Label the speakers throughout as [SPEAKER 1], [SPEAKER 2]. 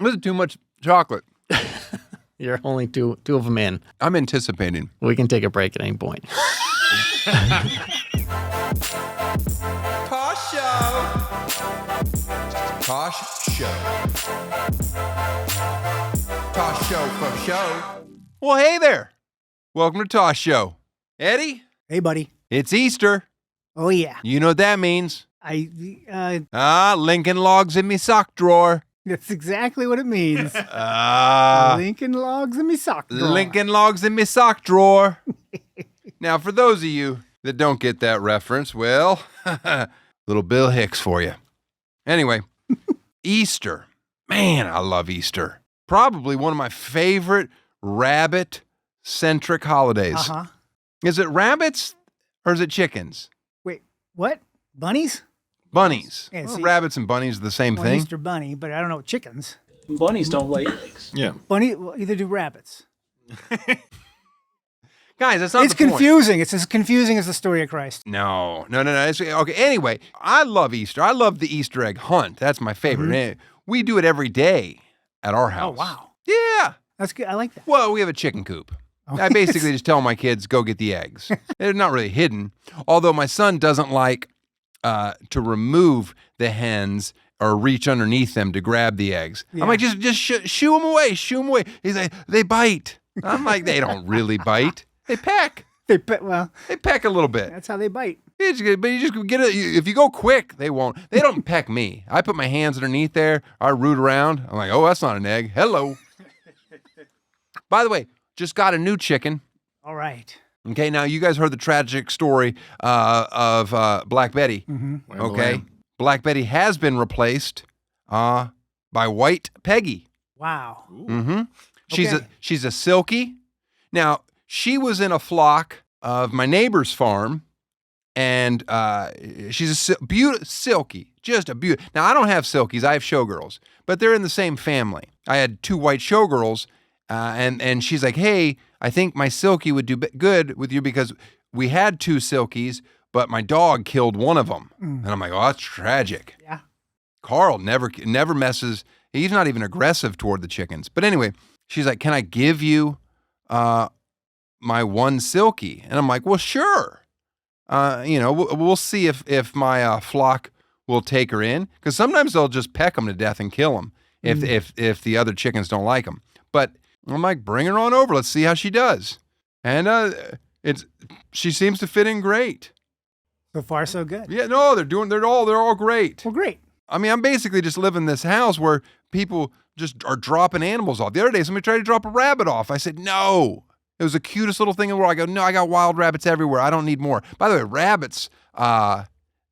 [SPEAKER 1] Was it too much chocolate?
[SPEAKER 2] You're only two of them in.
[SPEAKER 1] I'm anticipating.
[SPEAKER 2] We can take a break at any point.
[SPEAKER 1] Tosh Show. Tosh Show. Tosh Show for show. Well, hey there. Welcome to Tosh Show. Eddie?
[SPEAKER 3] Hey, buddy.
[SPEAKER 1] It's Easter.
[SPEAKER 3] Oh, yeah.
[SPEAKER 1] You know what that means. Lincoln Logs in me sock drawer.
[SPEAKER 3] That's exactly what it means. Lincoln Logs in me sock drawer.
[SPEAKER 1] Lincoln Logs in me sock drawer. Now, for those of you that don't get that reference, well, little Bill Hicks for you. Anyway, Easter. Man, I love Easter. Probably one of my favorite rabbit-centric holidays.
[SPEAKER 3] Uh-huh.
[SPEAKER 1] Is it rabbits or is it chickens?
[SPEAKER 3] Wait, what? Bunnies?
[SPEAKER 1] Bunnies.
[SPEAKER 3] Yeah,
[SPEAKER 1] Well,
[SPEAKER 3] see-
[SPEAKER 1] rabbits and bunnies are the same
[SPEAKER 3] Well,
[SPEAKER 1] thing.
[SPEAKER 3] Easter bunny, but I don't know chickens.
[SPEAKER 4] Bunnies don't lay eggs.
[SPEAKER 2] Yeah.
[SPEAKER 3] Bunny, well, either do rabbits.
[SPEAKER 1] Guys, that's not
[SPEAKER 3] It's
[SPEAKER 1] the point.
[SPEAKER 3] confusing. It's as confusing as the story of Christ.
[SPEAKER 1] No. Okay, anyway, I love Easter. I love the Easter egg hunt. That's my favorite.
[SPEAKER 3] Mm-hmm.
[SPEAKER 1] We do it every day at our house.
[SPEAKER 3] Oh, wow.
[SPEAKER 1] Yeah.
[SPEAKER 3] That's good. I like that.
[SPEAKER 1] Well, we have a chicken coop.
[SPEAKER 3] Oh,
[SPEAKER 1] I basically just tell my kids, go get the eggs. They're not really hidden. Although my son doesn't like to remove the hens or reach underneath them to grab the eggs.
[SPEAKER 3] Yeah.
[SPEAKER 1] I'm like, just shoo them away, shoo them away. He's like, they bite. I'm like, they don't really bite. They peck.
[SPEAKER 3] They
[SPEAKER 1] They peck a little bit.
[SPEAKER 3] that's how they bite.
[SPEAKER 1] But you just get it. If you go quick, they won't. They don't peck me. I put my hands underneath there. I root around. I'm like, oh, that's not an egg. Hello. By the way, just got a new chicken.
[SPEAKER 3] All right.
[SPEAKER 1] Okay, now you guys heard the tragic story of Black Betty.
[SPEAKER 3] Mm-hmm.
[SPEAKER 1] Okay, Black Betty has been replaced by White Peggy.
[SPEAKER 3] Wow.
[SPEAKER 1] Mm-hmm.
[SPEAKER 3] Okay.
[SPEAKER 1] She's a silky. Now she was in a flock of my neighbor's farm, and she's a silky, just a beauty. Now I don't have silkies. I have showgirls, but they're in the same family. I had two white showgirls, and she's like, hey, I think my silky would do good with you because we had two silkies, but my dog killed one of them. And I'm like, oh, that's tragic.
[SPEAKER 3] Yeah.
[SPEAKER 1] Carl never messes. He's not even aggressive toward the chickens. But anyway, she's like, can I give you my one silky? And I'm like, well, sure. We'll see if my flock will take her in, because sometimes they'll just peck them to death and kill them if the other chickens don't like them. But I'm like, bring her on over. Let's see how she does. And she seems to fit in great.
[SPEAKER 3] So far, so good.
[SPEAKER 1] Yeah, no, they're all great.
[SPEAKER 3] Well, great.
[SPEAKER 1] I mean, I'm basically just living in this house where people just are dropping animals off. The other day, somebody tried to drop a rabbit off. I said, no. It was the cutest little thing in the world. I go, no, I got wild rabbits everywhere. I don't need more. By the way, rabbits,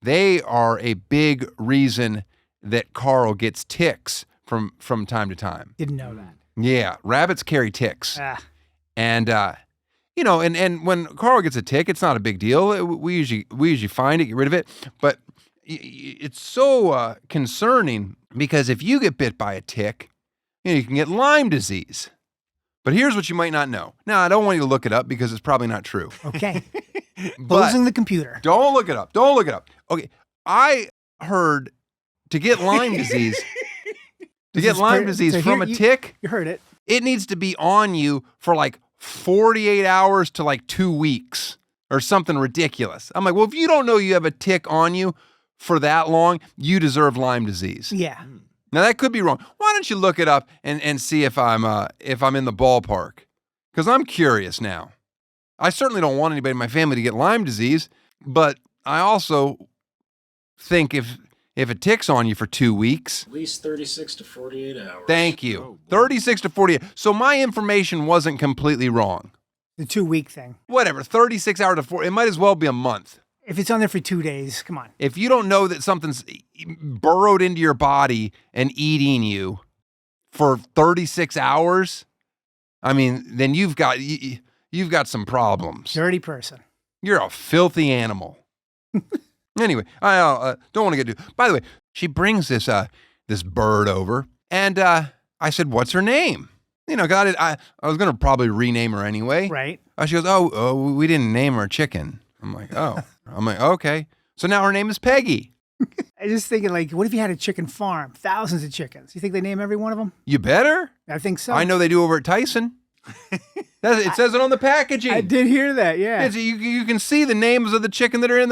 [SPEAKER 1] they are a big reason that Carl gets ticks from time to time.
[SPEAKER 3] Didn't know that.
[SPEAKER 1] Yeah, rabbits carry ticks.
[SPEAKER 3] Ah.
[SPEAKER 1] And, and when Carl gets a tick, it's not a big deal. We usually find it, get rid of it. But it's so concerning because if you get bit by a tick, you can get Lyme disease. But here's what you might not know. Now, I don't want you to look it up because it's probably not true.
[SPEAKER 3] Okay.
[SPEAKER 1] But
[SPEAKER 3] Closing the computer.
[SPEAKER 1] don't look it up. Don't look it up. Okay, I heard to get Lyme disease, from a tick,
[SPEAKER 3] You heard it.
[SPEAKER 1] it needs to be on you for like 48 hours to like 2 weeks or something ridiculous. I'm like, well, if you don't know you have a tick on you for that long, you deserve Lyme disease.
[SPEAKER 3] Yeah.
[SPEAKER 1] Now that could be wrong. Why don't you look it up and see if I'm in the ballpark? Because I'm curious now. I certainly don't want anybody in my family to get Lyme disease, but I also think if a tick's on you for 2 weeks,
[SPEAKER 4] At least 36 to 48 hours.
[SPEAKER 1] thank you. 36 to 48. So my information wasn't completely wrong.
[SPEAKER 3] The 2 week thing.
[SPEAKER 1] Whatever, 36 hours to 4. It might as well be a month.
[SPEAKER 3] If it's on there for 2 days, come on.
[SPEAKER 1] If you don't know that something's burrowed into your body and eating you for 36 hours, I mean, then you've got some problems.
[SPEAKER 3] Dirty person.
[SPEAKER 1] You're a filthy animal. Anyway, I don't want to get too. By the way, she brings this bird over, and I said, "What's her name?" I was gonna probably rename her anyway.
[SPEAKER 3] Right.
[SPEAKER 1] She goes, "Oh, we didn't name her Chicken." I'm like, "Oh." I'm like, "Okay." So now her name is Peggy.
[SPEAKER 3] I just thinking, like, what if you had a chicken farm? Thousands of chickens. You think they name every one of them?
[SPEAKER 1] You better.
[SPEAKER 3] I think so.
[SPEAKER 1] I know they do over at Tyson. It says it on the packaging.
[SPEAKER 3] I did hear that, yeah.
[SPEAKER 1] You can see the names of the chicken that are on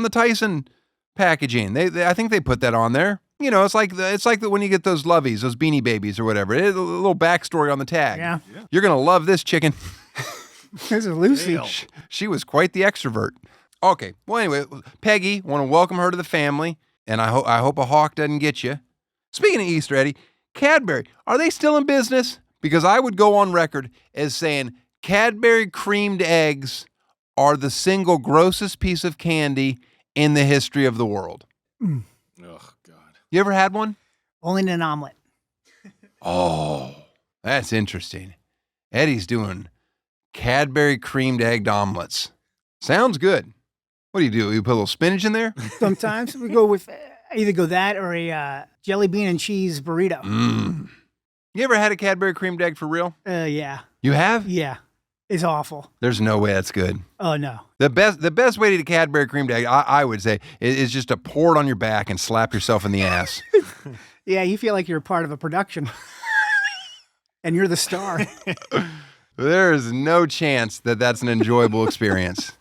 [SPEAKER 1] the Tyson packaging. I think they put that on there. You know, it's like when you get those loveys, those Beanie Babies or whatever. It's a little backstory on the tag.
[SPEAKER 3] Yeah.
[SPEAKER 1] You're gonna love this chicken.
[SPEAKER 3] This is Lucy.
[SPEAKER 1] She was quite the extrovert. Okay. Well, anyway, Peggy, want to welcome her to the family, and I hope a hawk doesn't get you. Speaking of Easter, Eddie, Cadbury, are they still in business? Because I would go on record as saying Cadbury creamed eggs are the single grossest piece of candy in the history of the world.
[SPEAKER 5] Oh, God.
[SPEAKER 1] You ever had one?
[SPEAKER 3] Only in an omelet.
[SPEAKER 1] Oh, that's interesting. Eddie's doing Cadbury creamed egg omelets. Sounds good. What do? You put a little spinach in there?
[SPEAKER 3] Sometimes we go with either go that or a jelly bean and cheese burrito.
[SPEAKER 1] You ever had a Cadbury creamed egg for real?
[SPEAKER 3] Yeah.
[SPEAKER 1] You have?
[SPEAKER 3] Yeah. It's awful.
[SPEAKER 1] There's no way that's good.
[SPEAKER 3] Oh, no.
[SPEAKER 1] The best way to eat a Cadbury creamed egg, I would say, is just to pour it on your back and slap yourself in the ass.
[SPEAKER 3] Yeah, you feel like you're part of a production. And you're the star.
[SPEAKER 1] There is no chance that that's an enjoyable experience.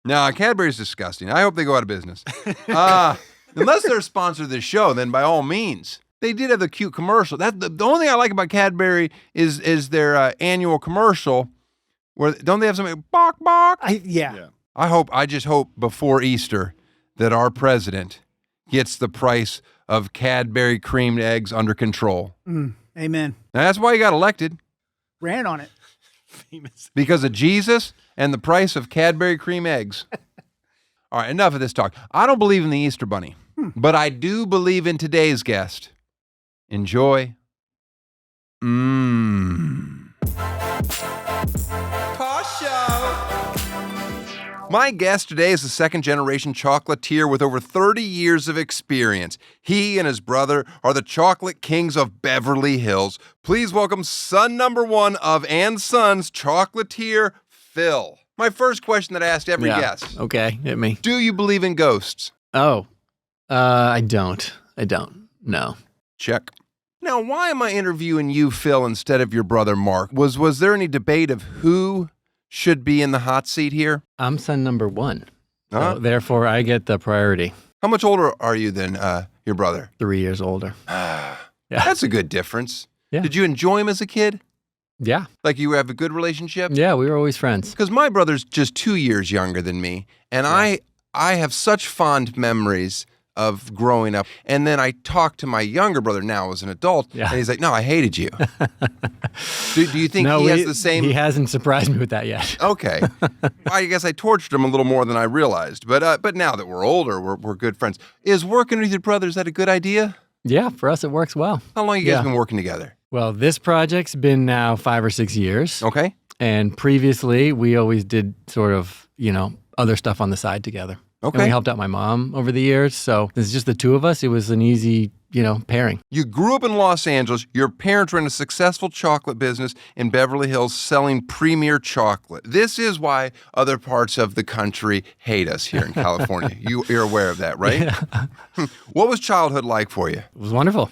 [SPEAKER 1] No, Cadbury's disgusting. I hope they go out of business. Unless they're a sponsor of this show, then by all means. They did have the cute commercial. The only thing I like about Cadbury is their annual commercial. Where don't they have something bark bark?
[SPEAKER 3] Yeah.
[SPEAKER 1] I just hope before Easter that our president gets the price of Cadbury creamed eggs under control.
[SPEAKER 3] Amen.
[SPEAKER 1] Now, that's why he got elected.
[SPEAKER 3] Ran on it.
[SPEAKER 5] Famous.
[SPEAKER 1] Because of Jesus and the price of Cadbury cream eggs. All right, enough of this talk. I don't believe in the Easter Bunny, but I do believe in today's guest. Enjoy. Tosh Show. My guest today is a second-generation chocolatier with over 30 years of experience. He and his brother are the chocolate kings of Beverly Hills. Please welcome son number one of andSons, chocolatier Phil. My first question that I asked every guest.
[SPEAKER 2] Okay, hit me.
[SPEAKER 1] Do you believe in ghosts?
[SPEAKER 2] Oh, I don't. No.
[SPEAKER 1] Check. Now, why am I interviewing you, Phil, instead of your brother, Mark? Was there any debate of who should be in the hot seat here?
[SPEAKER 2] I'm son number one.
[SPEAKER 1] Huh?
[SPEAKER 2] So therefore, I get the priority.
[SPEAKER 1] How much older are you than your brother?
[SPEAKER 2] 3 years older. Yeah.
[SPEAKER 1] That's a good difference.
[SPEAKER 2] Yeah.
[SPEAKER 1] Did you enjoy him as a kid?
[SPEAKER 2] Yeah.
[SPEAKER 1] Like you have a good relationship?
[SPEAKER 2] Yeah, we were always friends.
[SPEAKER 1] Because my brother's just 2 years younger than me, and I have such fond memories of growing up. And then I talked to my younger brother now as an adult, and he's like, no, I hated you. do you think he has the same?
[SPEAKER 2] He hasn't surprised me with that yet.
[SPEAKER 1] Okay. I guess I tortured him a little more than I realized. But now that we're older, we're good friends. Is working with your brother, is that a good idea?
[SPEAKER 2] Yeah, for us, it works well.
[SPEAKER 1] How long have you guys been working together?
[SPEAKER 2] Well, this project's been now 5 or 6 years.
[SPEAKER 1] Okay.
[SPEAKER 2] And previously, we always did sort of, other stuff on the side together.
[SPEAKER 1] Okay.
[SPEAKER 2] And we helped out my mom over the years. So it's just the two of us. It was an easy, pairing.
[SPEAKER 1] You grew up in Los Angeles. Your parents were in a successful chocolate business in Beverly Hills selling premier chocolate. This is why other parts of the country hate us here in California. You're aware of that, right? Yeah. What was childhood like for you?
[SPEAKER 2] It was wonderful.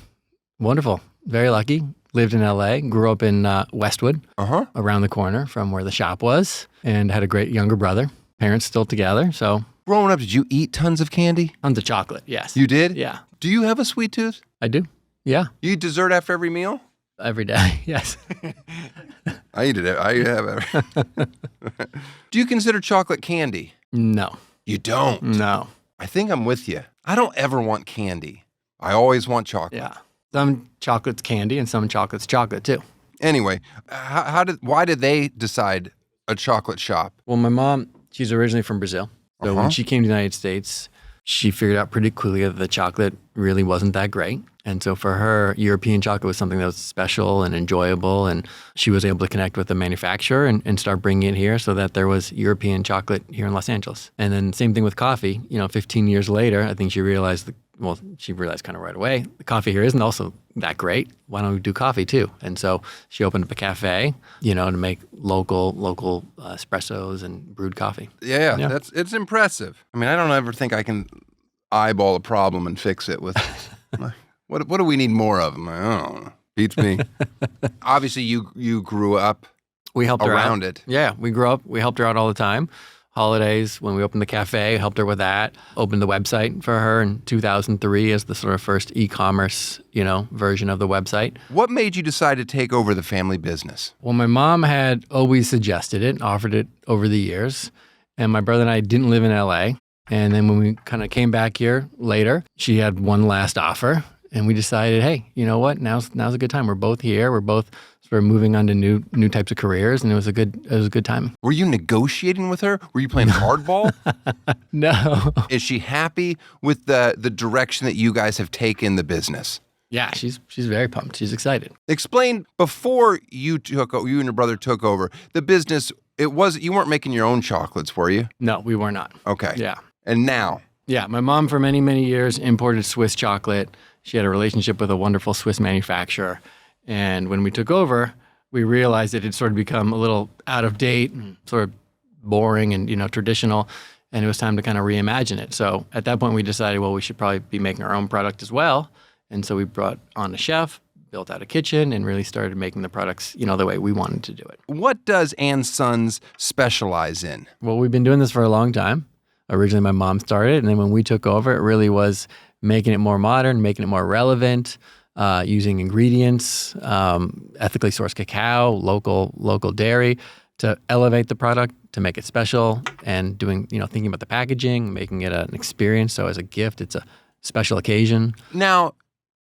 [SPEAKER 2] Wonderful. Very lucky. Lived in LA, grew up in Westwood, around the corner from where the shop was, and had a great younger brother. Parents still together, so.
[SPEAKER 1] Growing up, did you eat tons of candy?
[SPEAKER 2] Tons of chocolate, yes.
[SPEAKER 1] You did?
[SPEAKER 2] Yeah.
[SPEAKER 1] Do you have a sweet tooth?
[SPEAKER 2] I do, yeah.
[SPEAKER 1] You eat dessert after every meal?
[SPEAKER 2] Every day, yes.
[SPEAKER 1] I eat it. I have it. Do you consider chocolate candy?
[SPEAKER 2] No.
[SPEAKER 1] You don't?
[SPEAKER 2] No.
[SPEAKER 1] I think I'm with you. I don't ever want candy. I always want chocolate.
[SPEAKER 2] Yeah. Some chocolate's candy and some chocolate's chocolate too.
[SPEAKER 1] Anyway, why did they decide a chocolate shop?
[SPEAKER 2] Well, my mom, she's originally from Brazil. So when she came to the United States, she figured out pretty quickly that the chocolate really wasn't that great. And so for her, European chocolate was something that was special and enjoyable. And she was able to connect with the manufacturer and start bringing it here so that there was European chocolate here in Los Angeles. And then same thing with coffee. 15 years later, I think she realized kind of right away, the coffee here isn't also that great. Why don't we do coffee too? And so she opened up a cafe, to make local espressos and brewed coffee.
[SPEAKER 1] Yeah. It's impressive. I mean, I don't ever think I can eyeball a problem and fix it with, what do we need more of? I'm like, I don't know. Beats me. Obviously, you grew up
[SPEAKER 2] We helped her
[SPEAKER 1] around
[SPEAKER 2] out.
[SPEAKER 1] it.
[SPEAKER 2] Yeah, we grew up. We helped her out all the time. Holidays, when we opened the cafe, helped her with that. Opened the website for her in 2003 as the sort of first e-commerce, version of the website.
[SPEAKER 1] What made you decide to take over the family business?
[SPEAKER 2] Well, my mom had always suggested it, offered it over the years. And my brother and I didn't live in LA. And then when we kind of came back here later, she had one last offer. And we decided, hey, you know what? Now's a good time. We're both here. We're both sort of moving on to new types of careers, and it was a good time.
[SPEAKER 1] Were you negotiating with her? Were you playing hardball?
[SPEAKER 2] No.
[SPEAKER 1] Is she happy with the direction that you guys have taken the business?
[SPEAKER 2] Yeah, she's very pumped. She's excited.
[SPEAKER 1] Explain, before you and your brother took over the business, you weren't making your own chocolates, were you?
[SPEAKER 2] No, we were not.
[SPEAKER 1] Okay.
[SPEAKER 2] Yeah.
[SPEAKER 1] And now?
[SPEAKER 2] Yeah, my mom for many, many years imported Swiss chocolate. She had a relationship with a wonderful Swiss manufacturer. And when we took over, we realized it had sort of become a little out of date and sort of boring and, traditional. And it was time to kind of reimagine it. So at that point, we decided, well, we should probably be making our own product as well. And so we brought on a chef, built out a kitchen, and really started making the products, the way we wanted to do it.
[SPEAKER 1] What does andSons specialize in?
[SPEAKER 2] Well, we've been doing this for a long time. Originally, my mom started, and then when we took over, it really was making it more modern, making it more relevant, using ingredients, ethically sourced cacao, local dairy to elevate the product, to make it special, and doing, thinking about the packaging, making it an experience. So as a gift, it's a special occasion.
[SPEAKER 1] Now,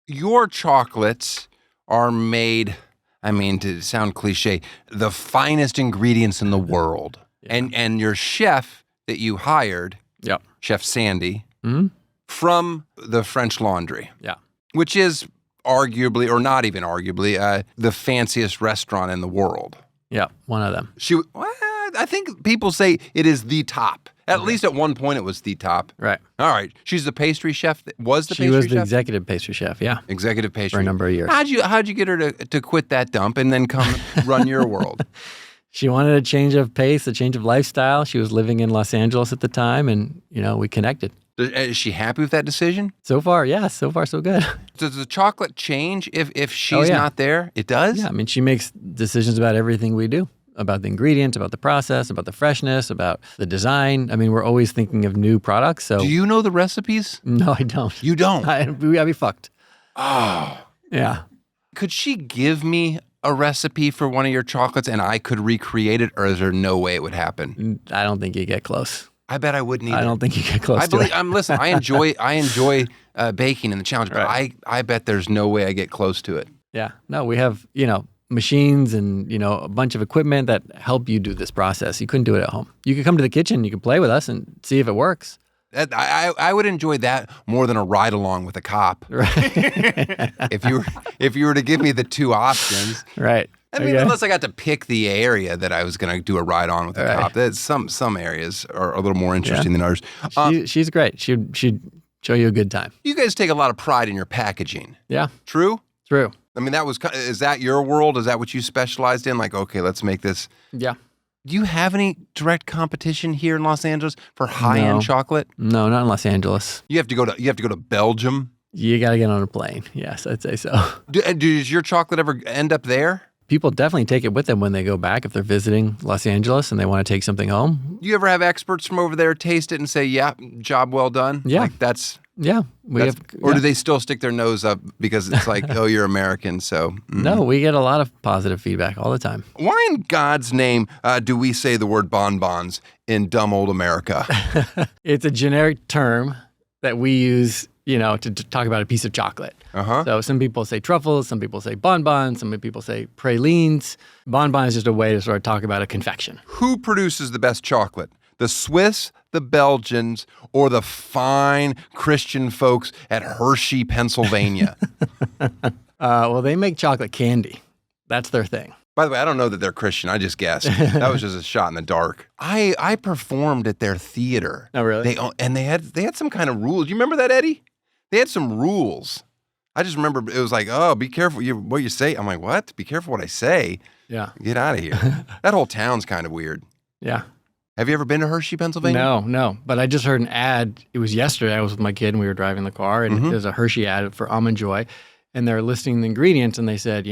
[SPEAKER 1] your chocolates are made, to sound cliche, the finest ingredients in the world.
[SPEAKER 2] Yeah.
[SPEAKER 1] And your chef that you hired,
[SPEAKER 2] Yep.
[SPEAKER 1] Chef Sandy,
[SPEAKER 2] Mm-hmm.
[SPEAKER 1] from the French Laundry,
[SPEAKER 2] Yeah.
[SPEAKER 1] which is arguably, or not even arguably, the fanciest restaurant in the world.
[SPEAKER 2] Yeah. One of them.
[SPEAKER 1] I think people say it is the top. At least at one point it was the top.
[SPEAKER 2] Right.
[SPEAKER 1] All right. She's the pastry chef.
[SPEAKER 2] She was the executive pastry chef. Yeah.
[SPEAKER 1] Executive pastry.
[SPEAKER 2] For a number of years.
[SPEAKER 1] How'd you get her to quit that dump and then come run your world?
[SPEAKER 2] She wanted a change of pace, a change of lifestyle. She was living in Los Angeles at the time, and, we connected.
[SPEAKER 1] Is she happy with that decision?
[SPEAKER 2] So far, yes. So far, so good.
[SPEAKER 1] Does the chocolate change if she's not there? It does?
[SPEAKER 2] Yeah. She makes decisions about everything we do, about the ingredients, about the process, about the freshness, about the design. We're always thinking of new products. So
[SPEAKER 1] Do you know the recipes?
[SPEAKER 2] No, I don't.
[SPEAKER 1] You don't?
[SPEAKER 2] I'd be fucked.
[SPEAKER 1] Oh.
[SPEAKER 2] Yeah.
[SPEAKER 1] Could she give me a recipe for one of your chocolates and I could recreate it, or is there no way it would happen?
[SPEAKER 2] I don't think you get close.
[SPEAKER 1] I bet I wouldn't either.
[SPEAKER 2] I don't think you get close to it.
[SPEAKER 1] Listen, I enjoy baking and the challenge, but
[SPEAKER 2] Right.
[SPEAKER 1] I bet there's no way I get close to it.
[SPEAKER 2] Yeah. No, we have, machines and, a bunch of equipment that help you do this process. You couldn't do it at home. You could come to the kitchen, you could play with us and see if it works.
[SPEAKER 1] I would enjoy that more than a ride along with a cop.
[SPEAKER 2] Right.
[SPEAKER 1] If you were to give me the two options.
[SPEAKER 2] Right.
[SPEAKER 1] Unless I got to pick the area that I was going to do a ride on with a cop. That's some areas are a little more interesting than others.
[SPEAKER 2] She's great. She'd show you a good time.
[SPEAKER 1] You guys take a lot of pride in your packaging.
[SPEAKER 2] Yeah.
[SPEAKER 1] True?
[SPEAKER 2] True.
[SPEAKER 1] Is that your world? Is that what you specialized in? Like, okay, let's make this.
[SPEAKER 2] Yeah.
[SPEAKER 1] Do you have any direct competition here in Los Angeles for high-end chocolate?
[SPEAKER 2] No, not in Los Angeles.
[SPEAKER 1] You have to go to Belgium.
[SPEAKER 2] You got to get on a plane. Yes, I'd say so.
[SPEAKER 1] Does your chocolate ever end up there?
[SPEAKER 2] People definitely take it with them when they go back if they're visiting Los Angeles and they want to take something home.
[SPEAKER 1] Do you ever have experts from over there taste it and say, "Yeah, job well done"?
[SPEAKER 2] Yeah.
[SPEAKER 1] Like that's.
[SPEAKER 2] Yeah,
[SPEAKER 1] Or do they still stick their nose up because it's like, oh, you're American, so.
[SPEAKER 2] No, we get a lot of positive feedback all the time.
[SPEAKER 1] Why in God's name do we say the word bonbons in dumb old America?
[SPEAKER 2] It's a generic term that we use, to talk about a piece of chocolate.
[SPEAKER 1] Uh-huh.
[SPEAKER 2] So some people say truffles, some people say bonbons, some people say pralines. Bonbon is just a way to sort of talk about a confection.
[SPEAKER 1] Who produces the best chocolate? The Swiss, the Belgians, or the fine Christian folks at Hershey, Pennsylvania?
[SPEAKER 2] Well, they make chocolate candy. That's their thing.
[SPEAKER 1] By the way, I don't know that they're Christian. I just guessed. That was just a shot in the dark. I performed at their theater.
[SPEAKER 2] Oh, really?
[SPEAKER 1] They had some kind of rules. You remember that, Eddie? They had some rules. I just remember it was like, oh, be careful what you say. I'm like, what? Be careful what I say.
[SPEAKER 2] Yeah.
[SPEAKER 1] Get out of here. That whole town's kind of weird.
[SPEAKER 2] Yeah.
[SPEAKER 1] Have you ever been to Hershey, Pennsylvania?
[SPEAKER 2] No. But I just heard an ad. It was yesterday. I was with my kid and we were driving the car, and there's a Hershey ad for Almond Joy, and they're listing the ingredients, and they said,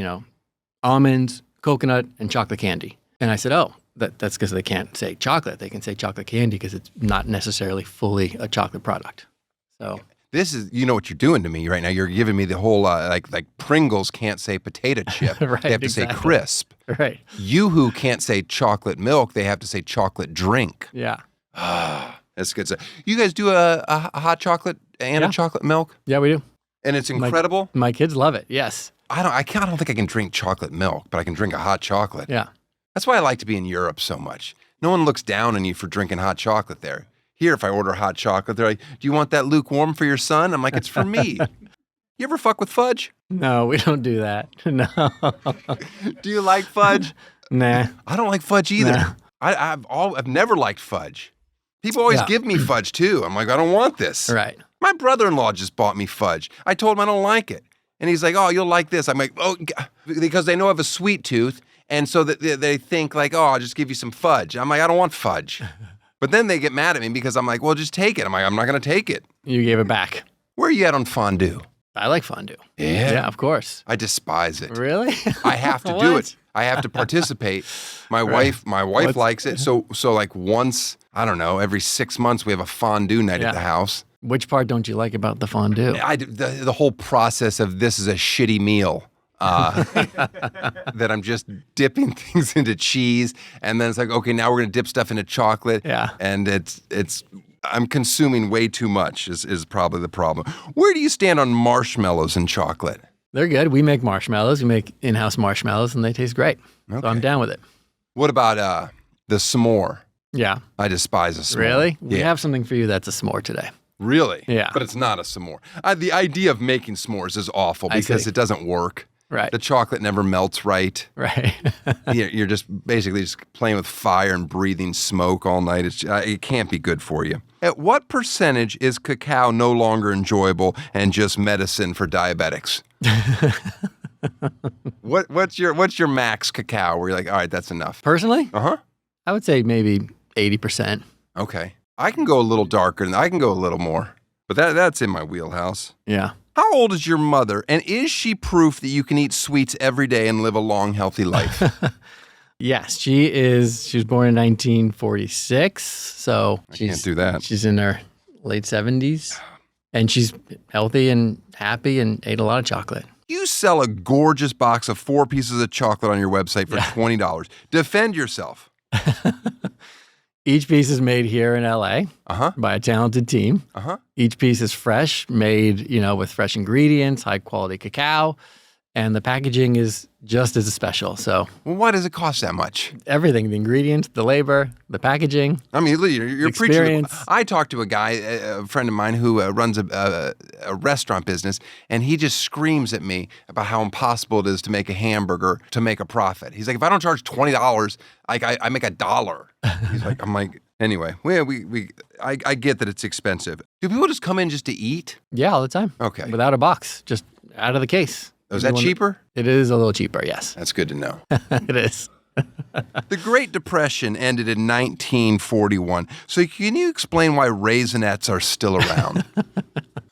[SPEAKER 2] almonds, coconut, and chocolate candy. And I said, oh, that's because they can't say chocolate. They can say chocolate candy because it's not necessarily fully a chocolate product. So
[SPEAKER 1] This is, what you're doing to me right now. You're giving me the whole, like Pringles can't say potato chip.
[SPEAKER 2] Right,
[SPEAKER 1] They have to say
[SPEAKER 2] exactly.
[SPEAKER 1] crisp.
[SPEAKER 2] right,
[SPEAKER 1] Yoo-hoo can't say chocolate milk. They have to say chocolate drink.
[SPEAKER 2] yeah,
[SPEAKER 1] That's good stuff. You guys do a hot chocolate and a chocolate milk?
[SPEAKER 2] yeah, we do.
[SPEAKER 1] And it's incredible?
[SPEAKER 2] My kids love it. Yes,
[SPEAKER 1] I don't think I can drink chocolate milk, but I can drink a hot chocolate.
[SPEAKER 2] yeah.
[SPEAKER 1] That's why I like to be in Europe so much. No one looks down on you for drinking hot chocolate there. Here, if I order hot chocolate, they're like, do you want that lukewarm for your son? I'm like, it's for me. You ever fuck with fudge?
[SPEAKER 2] No, we don't do that. No,
[SPEAKER 1] Do you like fudge?
[SPEAKER 2] nah.
[SPEAKER 1] I don't like fudge either.
[SPEAKER 2] Nah.
[SPEAKER 1] I've never liked fudge. People always
[SPEAKER 2] Yeah.
[SPEAKER 1] give me fudge too. I'm like, I don't want this.
[SPEAKER 2] Right.
[SPEAKER 1] My brother-in-law just bought me fudge. I told him I don't like it. And he's like, oh, you'll like this. I'm like, oh, because they know I have a sweet tooth. And so that they think like, oh, I'll just give you some fudge. I'm like, I don't want fudge. But then they get mad at me because I'm like, well, just take it. I'm like, I'm not going to take it.
[SPEAKER 2] You gave it back.
[SPEAKER 1] Where are you at on fondue?
[SPEAKER 2] I like fondue.
[SPEAKER 1] Yeah.
[SPEAKER 2] Yeah, of course.
[SPEAKER 1] I despise it.
[SPEAKER 2] Really?
[SPEAKER 1] I have to do
[SPEAKER 2] What?
[SPEAKER 1] it. I have to participate. My
[SPEAKER 2] Right.
[SPEAKER 1] wife likes it. So like once, I don't know, every 6 months we have a fondue night at
[SPEAKER 2] Yeah.
[SPEAKER 1] the house.
[SPEAKER 2] Which part don't you like about the fondue?
[SPEAKER 1] The whole process of this is a shitty meal. That I'm just dipping things into cheese, and then it's like, okay, now we're gonna dip stuff into chocolate.
[SPEAKER 2] Yeah.
[SPEAKER 1] And it's I'm consuming way too much is probably the problem. Where do you stand on marshmallows and chocolate?
[SPEAKER 2] They're good. We make marshmallows. We make in-house marshmallows, and they taste great. So I'm down with it.
[SPEAKER 1] What about the s'more?
[SPEAKER 2] Yeah.
[SPEAKER 1] I despise a s'more.
[SPEAKER 2] Really? We
[SPEAKER 1] Yeah.
[SPEAKER 2] have something for you that's a s'more today.
[SPEAKER 1] Really?
[SPEAKER 2] Yeah.
[SPEAKER 1] But it's not a s'more. The idea of making s'mores is awful
[SPEAKER 2] I
[SPEAKER 1] because
[SPEAKER 2] see.
[SPEAKER 1] it doesn't work.
[SPEAKER 2] Right.
[SPEAKER 1] The chocolate never melts right.
[SPEAKER 2] Right.
[SPEAKER 1] You're just basically just playing with fire and breathing smoke all night. It can't be good for you. At what percentage is cacao no longer enjoyable and just medicine for diabetics? What's your max cacao where you're like, all right, that's enough?
[SPEAKER 2] Personally,
[SPEAKER 1] Uh-huh.
[SPEAKER 2] I would say maybe 80%.
[SPEAKER 1] Okay. I can go a little darker and I can go a little more. But that's in my wheelhouse.
[SPEAKER 2] Yeah.
[SPEAKER 1] How old is your mother, and is she proof that you can eat sweets every day and live a long, healthy life?
[SPEAKER 2] Yes, she is. She was born in 1946, so
[SPEAKER 1] I can't do that.
[SPEAKER 2] She's in her late 70s, and she's healthy and happy and ate a lot of chocolate.
[SPEAKER 1] You sell a gorgeous box of 4 pieces of chocolate on your website for $20. Defend yourself.
[SPEAKER 2] Each piece is made here in LA
[SPEAKER 1] Uh-huh.
[SPEAKER 2] by a talented team.
[SPEAKER 1] Uh-huh.
[SPEAKER 2] Each piece is fresh, made, with fresh ingredients, high quality cacao, and the packaging is just as special. So
[SPEAKER 1] Well, why does it cost that much?
[SPEAKER 2] everything, the ingredients, the labor, the packaging.
[SPEAKER 1] I mean, you're preaching.
[SPEAKER 2] Experience.
[SPEAKER 1] I talked to a guy, a friend of mine, who runs a restaurant business, and he just screams at me about how impossible it is to make a hamburger to make a profit. He's like, if I don't charge $20, I make $1. He's like, I'm like, anyway, I get that it's expensive. Do people just come in just to eat?
[SPEAKER 2] Yeah, all the time.
[SPEAKER 1] Okay.
[SPEAKER 2] Without a box, just out of the case.
[SPEAKER 1] Oh, is that cheaper?
[SPEAKER 2] It is a little cheaper, yes.
[SPEAKER 1] That's good to know.
[SPEAKER 2] It is.
[SPEAKER 1] The Great Depression ended in 1941. So can you explain why Raisinets are still around?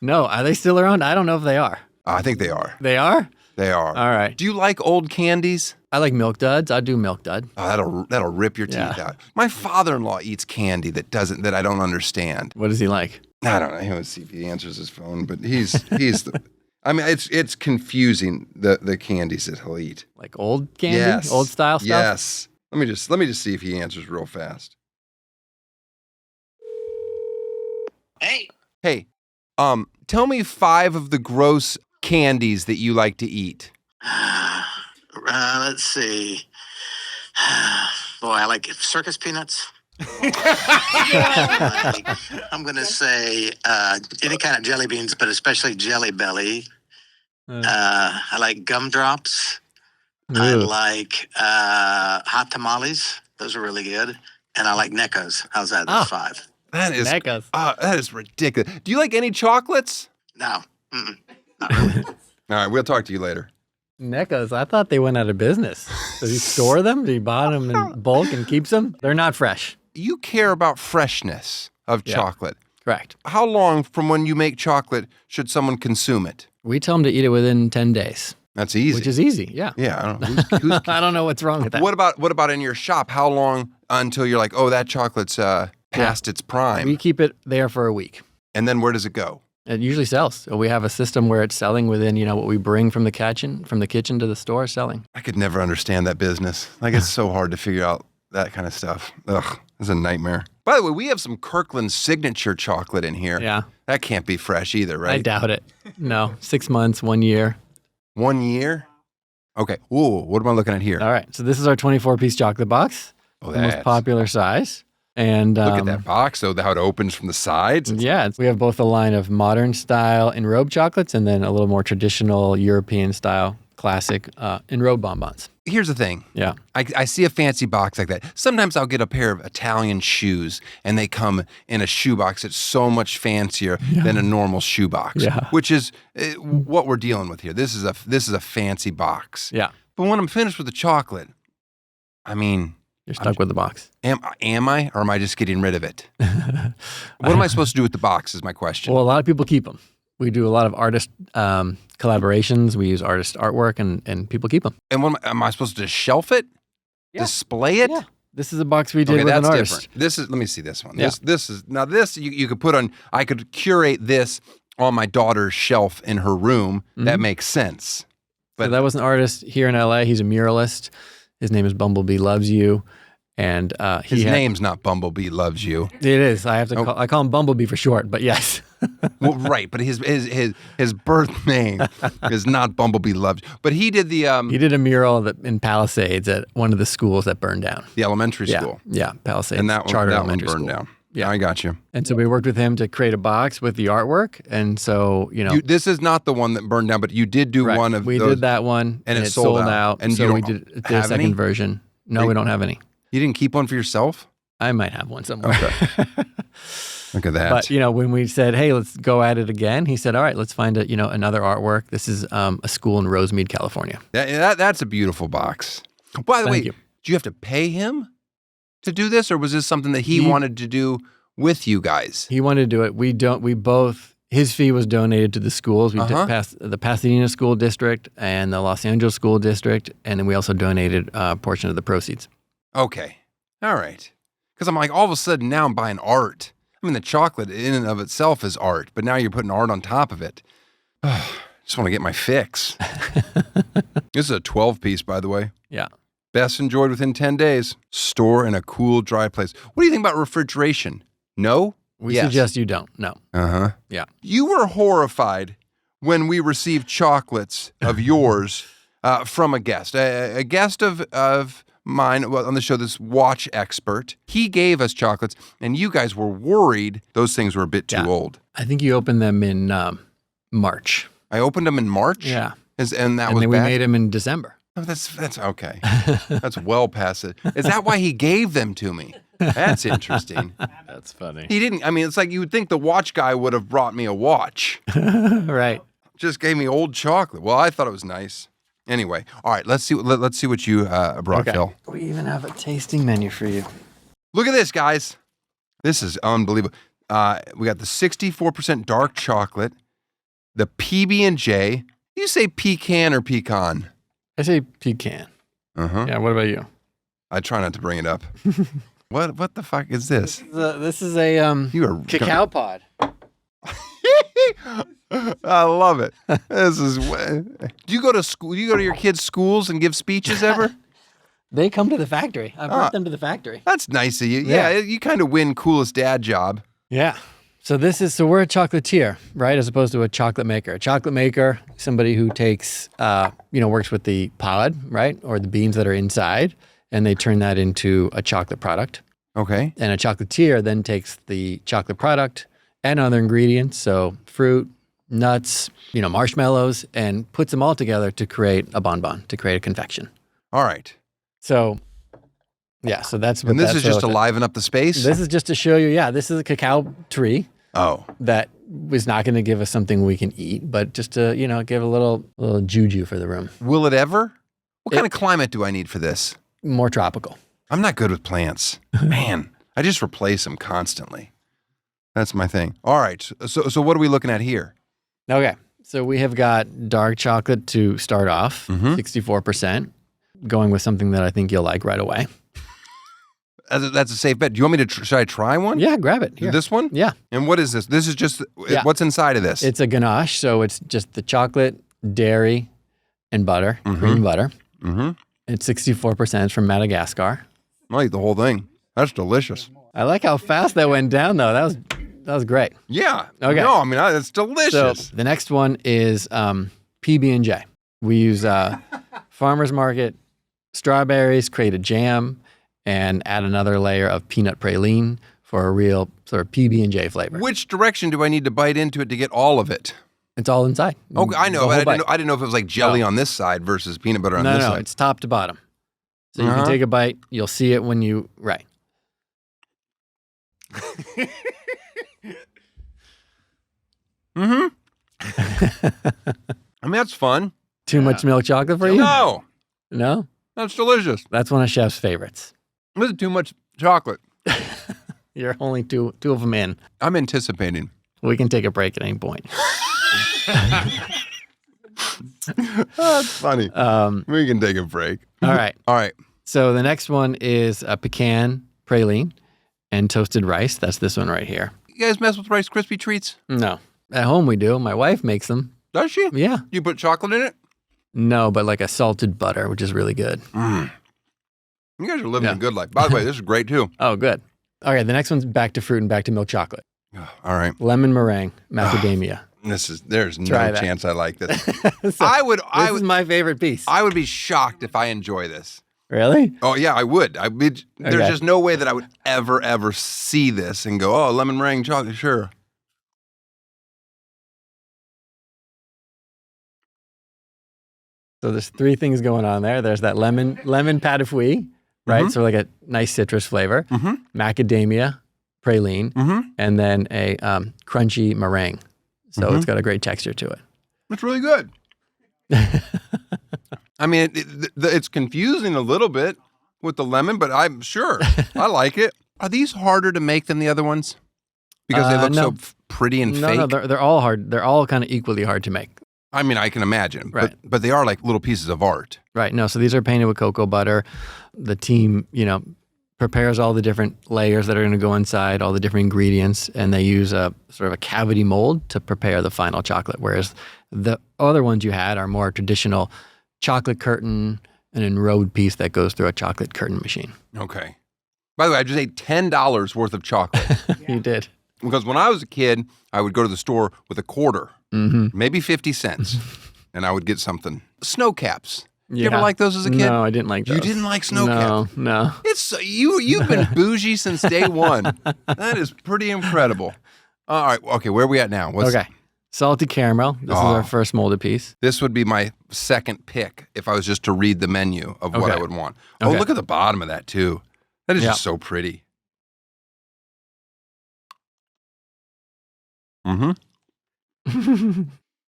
[SPEAKER 2] No, are they still around? I don't know if they are.
[SPEAKER 1] I think they are.
[SPEAKER 2] They are?
[SPEAKER 1] They are.
[SPEAKER 2] All right.
[SPEAKER 1] Do you like old candies?
[SPEAKER 2] I like Milk Duds. I do Milk Dud.
[SPEAKER 1] Oh, that'll rip your teeth
[SPEAKER 2] Yeah.
[SPEAKER 1] out. My father-in-law eats candy that I don't understand.
[SPEAKER 2] What is he like?
[SPEAKER 1] I don't know. Let's see if he answers his phone, but he's the. I mean, it's confusing the candies that he'll eat.
[SPEAKER 2] Like old candy?
[SPEAKER 1] Yes.
[SPEAKER 2] Old style stuff?
[SPEAKER 1] Yes. Let me just see if he answers real fast. Hey, tell me 5 of the gross candies that you like to eat.
[SPEAKER 6] Let's see. Boy, I like circus peanuts. I'm going to say any kind of jelly beans, but especially Jelly Belly. I like gumdrops. I
[SPEAKER 2] Ooh.
[SPEAKER 6] like hot tamales. Those are really good. And I like Neckos. How's that? That's 5.
[SPEAKER 1] That is
[SPEAKER 2] Neckos.
[SPEAKER 1] that is ridiculous. Do you like any chocolates?
[SPEAKER 6] No. Mm-mm. Not really.
[SPEAKER 1] All right, we'll talk to you later.
[SPEAKER 2] Neckos. I thought they went out of business. Does he store them? Does he buy them in bulk and keeps them? They're not fresh.
[SPEAKER 1] you care about freshness of chocolate.
[SPEAKER 2] Correct.
[SPEAKER 1] How long from when you make chocolate should someone consume it?
[SPEAKER 2] We tell them to eat it within 10 days.
[SPEAKER 1] That's easy.
[SPEAKER 2] Which is easy, yeah.
[SPEAKER 1] Yeah, I don't know. Who's
[SPEAKER 2] I don't know what's wrong with that.
[SPEAKER 1] What about in your shop? How long until you're like, oh, that chocolate's past its prime?
[SPEAKER 2] We keep it there for a week.
[SPEAKER 1] And then where does it go?
[SPEAKER 2] It usually sells. So we have a system where it's selling within, what we bring from the kitchen to the store selling.
[SPEAKER 1] I could never understand that business. Like, it's so hard to figure out that kind of stuff. Ugh, it's a nightmare. By the way, we have some Kirkland signature chocolate in here.
[SPEAKER 2] Yeah.
[SPEAKER 1] That can't be fresh either, right?
[SPEAKER 2] I doubt it. No, 6 months, 1 year.
[SPEAKER 1] 1 year? Okay. Ooh, what am I looking at here?
[SPEAKER 2] All right. So this is our 24-piece chocolate box.
[SPEAKER 1] Oh,
[SPEAKER 2] the most popular size. And
[SPEAKER 1] look at that box, though, how it opens from the sides.
[SPEAKER 2] Yeah. We have both a line of modern style enrobed chocolates and then a little more traditional European style classic enrobed bonbons.
[SPEAKER 1] Here's the thing.
[SPEAKER 2] Yeah.
[SPEAKER 1] I see a fancy box like that. Sometimes I'll get a pair of Italian shoes and they come in a shoebox that's so much fancier than a normal shoebox, which is what we're dealing with here. This is a fancy box.
[SPEAKER 2] Yeah.
[SPEAKER 1] But when I'm finished with the chocolate, I mean,
[SPEAKER 2] you're stuck with the box.
[SPEAKER 1] Am I, or am I just getting rid of it? What am I supposed to do with the box is my question.
[SPEAKER 2] Well, a lot of people keep them. We do a lot of artist collaborations. We use artist artwork, and people keep them.
[SPEAKER 1] And what am I supposed to just shelf it?
[SPEAKER 2] Yeah.
[SPEAKER 1] Display it?
[SPEAKER 2] Yeah. This is a box we did with an artist.
[SPEAKER 1] Different. This is, let me see this one.
[SPEAKER 2] Yeah.
[SPEAKER 1] This you could put on, I could curate this on my daughter's shelf in her room. Mm-hmm. That makes sense.
[SPEAKER 2] But so that was an artist here in LA. He's a muralist. His name is Bumblebee Loves You. And
[SPEAKER 1] his name's not Bumblebee Loves You.
[SPEAKER 2] It is. I call him Bumblebee for short, but yes.
[SPEAKER 1] Well, right, but his birth name is not Bumblebee Loves You. But he did the
[SPEAKER 2] he did a mural in Palisades at one of the schools that burned down.
[SPEAKER 1] The elementary school.
[SPEAKER 2] Yeah, Palisades.
[SPEAKER 1] And that one burned down. Yeah, I got you.
[SPEAKER 2] And so we worked with him to create a box with the artwork. And so,
[SPEAKER 1] this is not the one that burned down, but you did do one of those.
[SPEAKER 2] We did that one, and it sold out.
[SPEAKER 1] And
[SPEAKER 2] so we did a second version. No, we don't have any.
[SPEAKER 1] You didn't keep one for yourself?
[SPEAKER 2] I might have one somewhere.
[SPEAKER 1] Okay. Look at that.
[SPEAKER 2] But, when we said, hey, let's go at it again, he said, all right, let's find another artwork. This is a school in Rosemead, California.
[SPEAKER 1] That's a beautiful box. By the way, do you have to pay him to do this, or was this something that he wanted to do with you guys?
[SPEAKER 2] He wanted to do it. His fee was donated to the schools. We did the Pasadena School District and the Los Angeles School District, and then we also donated a portion of the proceeds.
[SPEAKER 1] Okay. All right. Because I'm like, all of a sudden now I'm buying art. I mean, the chocolate in and of itself is art, but now you're putting art on top of it. Just want to get my fix. This is a 12-piece, by the way.
[SPEAKER 2] Yeah.
[SPEAKER 1] Best enjoyed within 10 days. Store in a cool, dry place. What do you think about refrigeration? No?
[SPEAKER 2] We suggest you don't. No.
[SPEAKER 1] Uh-huh.
[SPEAKER 2] Yeah.
[SPEAKER 1] You were horrified when we received chocolates of yours from a guest. A guest of mine on the show, this watch expert. He gave us chocolates, and you guys were worried those things were a bit too old.
[SPEAKER 2] I think you opened them in March.
[SPEAKER 1] I opened them in March?
[SPEAKER 2] Yeah.
[SPEAKER 1] And then
[SPEAKER 2] we made them in December.
[SPEAKER 1] Oh, that's okay. That's well past it. Is that why he gave them to me? That's interesting.
[SPEAKER 5] That's funny.
[SPEAKER 1] He didn't. I mean, it's like you would think the watch guy would have brought me a watch.
[SPEAKER 2] Right.
[SPEAKER 1] Just gave me old chocolate. Well, I thought it was nice. Anyway, all right. Let's see what you brought, Phil.
[SPEAKER 2] We even have a tasting menu for you.
[SPEAKER 1] Look at this, guys. This is unbelievable. We got the 64% dark chocolate, the PB&J. You say pecan or pecan?
[SPEAKER 2] I say pecan.
[SPEAKER 1] Uh-huh.
[SPEAKER 2] Yeah, what about you?
[SPEAKER 1] I try not to bring it up. What the fuck is this?
[SPEAKER 2] This is a cacao pod.
[SPEAKER 1] I love it. This is. Do you go to school? Do you go to your kids' schools and give speeches ever?
[SPEAKER 2] They come to the factory. I brought them to the factory.
[SPEAKER 1] That's nice of you. Yeah, you kind of win coolest dad job.
[SPEAKER 2] Yeah. So we're a chocolatier, right? As opposed to a chocolate maker. A chocolate maker, somebody who takes, works with the pod, right? Or the beans that are inside, and they turn that into a chocolate product.
[SPEAKER 1] Okay.
[SPEAKER 2] And a chocolatier then takes the chocolate product and other ingredients, so fruit, nuts, marshmallows, and puts them all together to create a bonbon, to create a confection.
[SPEAKER 1] All right.
[SPEAKER 2] So, yeah, so that's what.
[SPEAKER 1] And this is just to liven up the space?
[SPEAKER 2] This is just to show you, this is a cacao tree.
[SPEAKER 1] Oh.
[SPEAKER 2] That is not going to give us something we can eat, but just to, give a little juju for the room.
[SPEAKER 1] Will it ever? What kind of climate do I need for this?
[SPEAKER 2] More tropical.
[SPEAKER 1] I'm not good with plants. Man, I just replace them constantly. That's my thing. All right. So what are we looking at here?
[SPEAKER 2] Okay. So we have got dark chocolate to start off,
[SPEAKER 1] Mm-hmm.
[SPEAKER 2] 64%, going with something that I think you'll like right away.
[SPEAKER 1] That's a safe bet. Do you want me to? Should I try one?
[SPEAKER 2] Yeah, grab it. Here.
[SPEAKER 1] This one?
[SPEAKER 2] Yeah.
[SPEAKER 1] And what is this? This is just what's inside of this?
[SPEAKER 2] It's a ganache, so it's just the chocolate, dairy, and butter, cream butter.
[SPEAKER 1] Mm-hmm.
[SPEAKER 2] It's 64%. It's from Madagascar.
[SPEAKER 1] I'll eat the whole thing. That's delicious.
[SPEAKER 2] I like how fast that went down, though. That was great.
[SPEAKER 1] Yeah.
[SPEAKER 2] Okay.
[SPEAKER 1] No, I mean it's
[SPEAKER 2] So
[SPEAKER 1] delicious.
[SPEAKER 2] the next one is PB&J. We use farmer's market strawberries, create a jam, and add another layer of peanut praline for a real sort of PB&J flavor.
[SPEAKER 1] Which direction do I need to bite into it to get all of it?
[SPEAKER 2] It's all inside.
[SPEAKER 1] Okay, I know,
[SPEAKER 2] The
[SPEAKER 1] but
[SPEAKER 2] whole
[SPEAKER 1] I didn't know if it was like jelly
[SPEAKER 2] No.
[SPEAKER 1] on this side versus peanut butter on
[SPEAKER 2] No,
[SPEAKER 1] this
[SPEAKER 2] no,
[SPEAKER 1] side.
[SPEAKER 2] it's top to bottom. So you
[SPEAKER 1] Uh-huh.
[SPEAKER 2] can take a bite. You'll see it when you, right.
[SPEAKER 1] Mm-hmm. I mean, that's fun.
[SPEAKER 2] Too much milk chocolate for you?
[SPEAKER 1] No,
[SPEAKER 2] No?
[SPEAKER 1] that's delicious.
[SPEAKER 2] That's one of Chef's favorites.
[SPEAKER 1] This is too much chocolate.
[SPEAKER 2] You're only two of them in.
[SPEAKER 1] I'm anticipating.
[SPEAKER 2] We can take a break at any point.
[SPEAKER 1] That's funny. We can take a break.
[SPEAKER 2] All right.
[SPEAKER 1] All right.
[SPEAKER 2] So the next one is a pecan praline and toasted rice. That's this one right here.
[SPEAKER 1] You guys mess with Rice Krispie treats?
[SPEAKER 2] No. At home we do. My wife makes them.
[SPEAKER 1] Does she?
[SPEAKER 2] Yeah.
[SPEAKER 1] You put chocolate in it?
[SPEAKER 2] No, but like a salted butter, which is really good.
[SPEAKER 1] You guys are living
[SPEAKER 2] Yeah.
[SPEAKER 1] a good life. By the way, this is great too.
[SPEAKER 2] Oh, good. Okay, the next one's back to fruit and back to milk chocolate.
[SPEAKER 1] All right.
[SPEAKER 2] Lemon meringue, macadamia.
[SPEAKER 1] There's no
[SPEAKER 2] Try that.
[SPEAKER 1] chance I like this.
[SPEAKER 2] So,
[SPEAKER 1] I would
[SPEAKER 2] this is my favorite piece.
[SPEAKER 1] I would be shocked if I enjoy this.
[SPEAKER 2] Really?
[SPEAKER 1] Oh yeah, I would. There's
[SPEAKER 2] Okay.
[SPEAKER 1] just no way that I would ever see this and go, "Oh, lemon meringue chocolate, sure."
[SPEAKER 2] So there's three things going on there. There's that lemon pat de fruit, right?
[SPEAKER 1] Mhm.
[SPEAKER 2] So like a nice citrus flavor.
[SPEAKER 1] Mhm.
[SPEAKER 2] Macadamia, praline,
[SPEAKER 1] Mm-hmm.
[SPEAKER 2] and then a crunchy meringue. So
[SPEAKER 1] Mhm.
[SPEAKER 2] it's got a great texture to it.
[SPEAKER 1] It's really good. I mean, it's confusing a little bit with the lemon, but I'm sure I like it. Are these harder to make than the other ones? Because they look
[SPEAKER 2] no.
[SPEAKER 1] so pretty and
[SPEAKER 2] No,
[SPEAKER 1] fake.
[SPEAKER 2] no, they're all hard. They're all kind of equally hard to make.
[SPEAKER 1] I mean, I can imagine,
[SPEAKER 2] Right.
[SPEAKER 1] but they are like little pieces of art.
[SPEAKER 2] Right. No, so these are painted with cocoa butter. The team, prepares all the different layers that are going to go inside, all the different ingredients, and they use a sort of a cavity mold to prepare the final chocolate. Whereas the other ones you had are more traditional chocolate curtain, an enrobed piece that goes through a chocolate curtain machine.
[SPEAKER 1] Okay. By the way, I just ate $10 worth of chocolate
[SPEAKER 2] You did.
[SPEAKER 1] because when I was a kid, I would go to the store with a quarter, maybe 50 cents, and I would get something. Snow caps. You ever
[SPEAKER 2] Yeah.
[SPEAKER 1] like those as a kid?
[SPEAKER 2] No, I didn't like those.
[SPEAKER 1] You didn't like snow caps?
[SPEAKER 2] No.
[SPEAKER 1] It's you've been bougie since day one. That is pretty incredible. All right, okay, where are we at now?
[SPEAKER 2] Okay. Salty caramel. This is
[SPEAKER 1] Oh.
[SPEAKER 2] our first molded piece.
[SPEAKER 1] This would be my second pick if I was just to read the menu of what I
[SPEAKER 2] Okay.
[SPEAKER 1] would want. Oh,
[SPEAKER 2] Okay.
[SPEAKER 1] look at the bottom of that too. That is
[SPEAKER 2] Yeah.
[SPEAKER 1] just so pretty. Mm-hmm.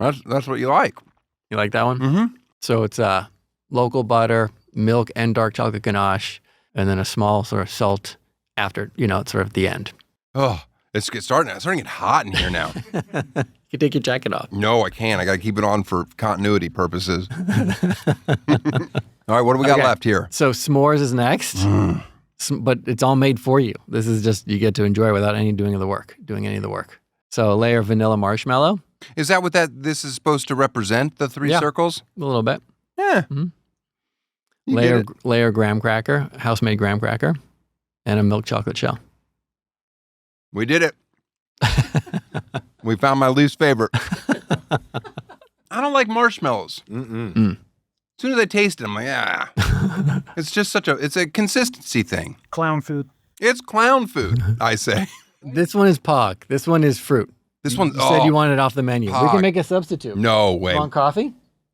[SPEAKER 1] That's what you like.
[SPEAKER 2] You like that one?
[SPEAKER 1] Mm-hmm.
[SPEAKER 2] So it's local butter, milk, and dark chocolate ganache, and then a small sort of salt after, it's sort of the end.
[SPEAKER 1] Oh, it's starting to get hot in here now.
[SPEAKER 2] You can take your jacket off.
[SPEAKER 1] No, I can't. I got to keep it on for continuity purposes. All right, what do we got
[SPEAKER 2] Okay.
[SPEAKER 1] left here?
[SPEAKER 2] So s'mores is next, but it's all made for you. This is just, you get to enjoy without doing any of the work. So a layer of vanilla marshmallow,
[SPEAKER 1] Is that what this is supposed to represent, the three
[SPEAKER 2] Yeah.
[SPEAKER 1] circles?
[SPEAKER 2] a little bit.
[SPEAKER 1] Yeah.
[SPEAKER 2] Mhm.
[SPEAKER 1] You get it.
[SPEAKER 2] Layer graham cracker, house-made graham cracker, and a milk chocolate shell.
[SPEAKER 1] We did it. We found my least favorite. I don't like marshmallows. As soon as I taste it, I'm like, It's just it's a consistency thing.
[SPEAKER 3] Clown food.
[SPEAKER 1] It's clown food, I say.
[SPEAKER 2] This one is pog. This one is fruit.
[SPEAKER 1] This one,
[SPEAKER 2] You said you wanted it off the menu. We
[SPEAKER 1] Pog.
[SPEAKER 2] can make a substitute.
[SPEAKER 1] No way.
[SPEAKER 2] You want coffee?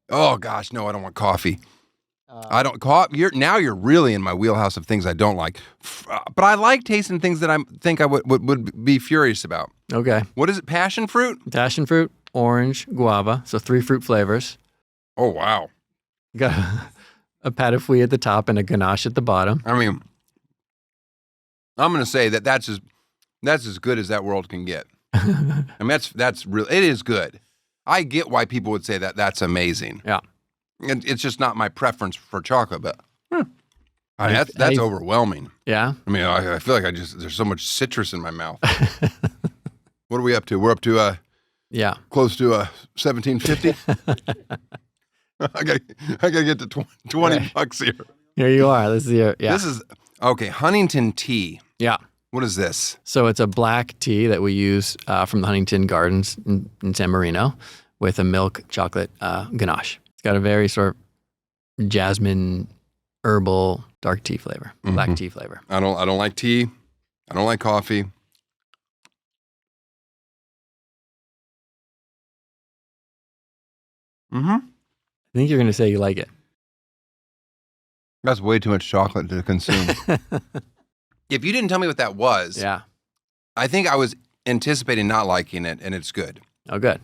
[SPEAKER 1] Oh gosh, no, I don't want coffee. I don't. You're really in my wheelhouse of things I don't like. But I like tasting things that I think I would be furious about.
[SPEAKER 2] Okay.
[SPEAKER 1] What is it? Passion fruit?
[SPEAKER 2] Passion fruit, orange, guava. So 3 fruit flavors.
[SPEAKER 1] Oh wow.
[SPEAKER 2] You got a pat de fruit at the top and a ganache at the bottom.
[SPEAKER 1] I mean, I'm going to say that's as good as that world can get. I mean, that's real. It is good. I get why people would say that that's amazing.
[SPEAKER 2] Yeah.
[SPEAKER 1] And it's just not my preference for chocolate, but that's overwhelming.
[SPEAKER 2] Yeah.
[SPEAKER 1] I mean, I feel like there's so much citrus in my mouth. What are we up to? We're up to close to 1750. I gotta get to 20 bucks here.
[SPEAKER 2] Here you are. This
[SPEAKER 1] is okay. Huntington tea.
[SPEAKER 2] Yeah.
[SPEAKER 1] What is this?
[SPEAKER 2] So it's a black tea that we use from the Huntington Gardens in San Marino with a milk chocolate ganache. It's got a very sort of jasmine, herbal, dark tea flavor, black tea flavor.
[SPEAKER 1] I don't like tea. I don't like coffee.
[SPEAKER 2] I think you're going to say you like it.
[SPEAKER 1] That's way too much chocolate to consume. If you didn't tell me what that was, I think I was anticipating not liking it, and it's good.
[SPEAKER 2] Oh, good.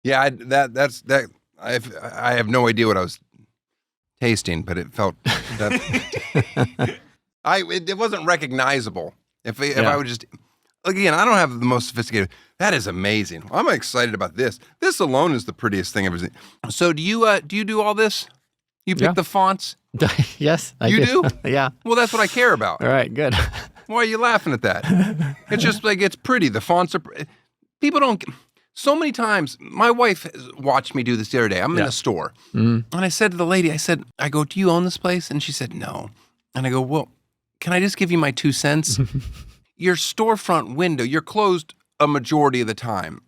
[SPEAKER 1] Yeah, I have no idea what I was tasting, but it felt that it wasn't recognizable. If I would just, again, I don't have the most sophisticated. That is amazing. I'm excited about this. This alone is the prettiest thing I've ever seen. So do you do all this? You pick the fonts?
[SPEAKER 2] Yes, I
[SPEAKER 1] do.
[SPEAKER 2] Yeah.
[SPEAKER 1] Well, that's what I care about.
[SPEAKER 2] All right, good.
[SPEAKER 1] Why are you laughing at that? It's just like, it's pretty. The fonts are, people don't, so many times, my wife watched me do this the other day. I'm in a store. And I said to the lady, I go, do you own this place? And she said, no. And I go, well, can I just give you my 2 cents? Your storefront window, you're closed a majority of the time.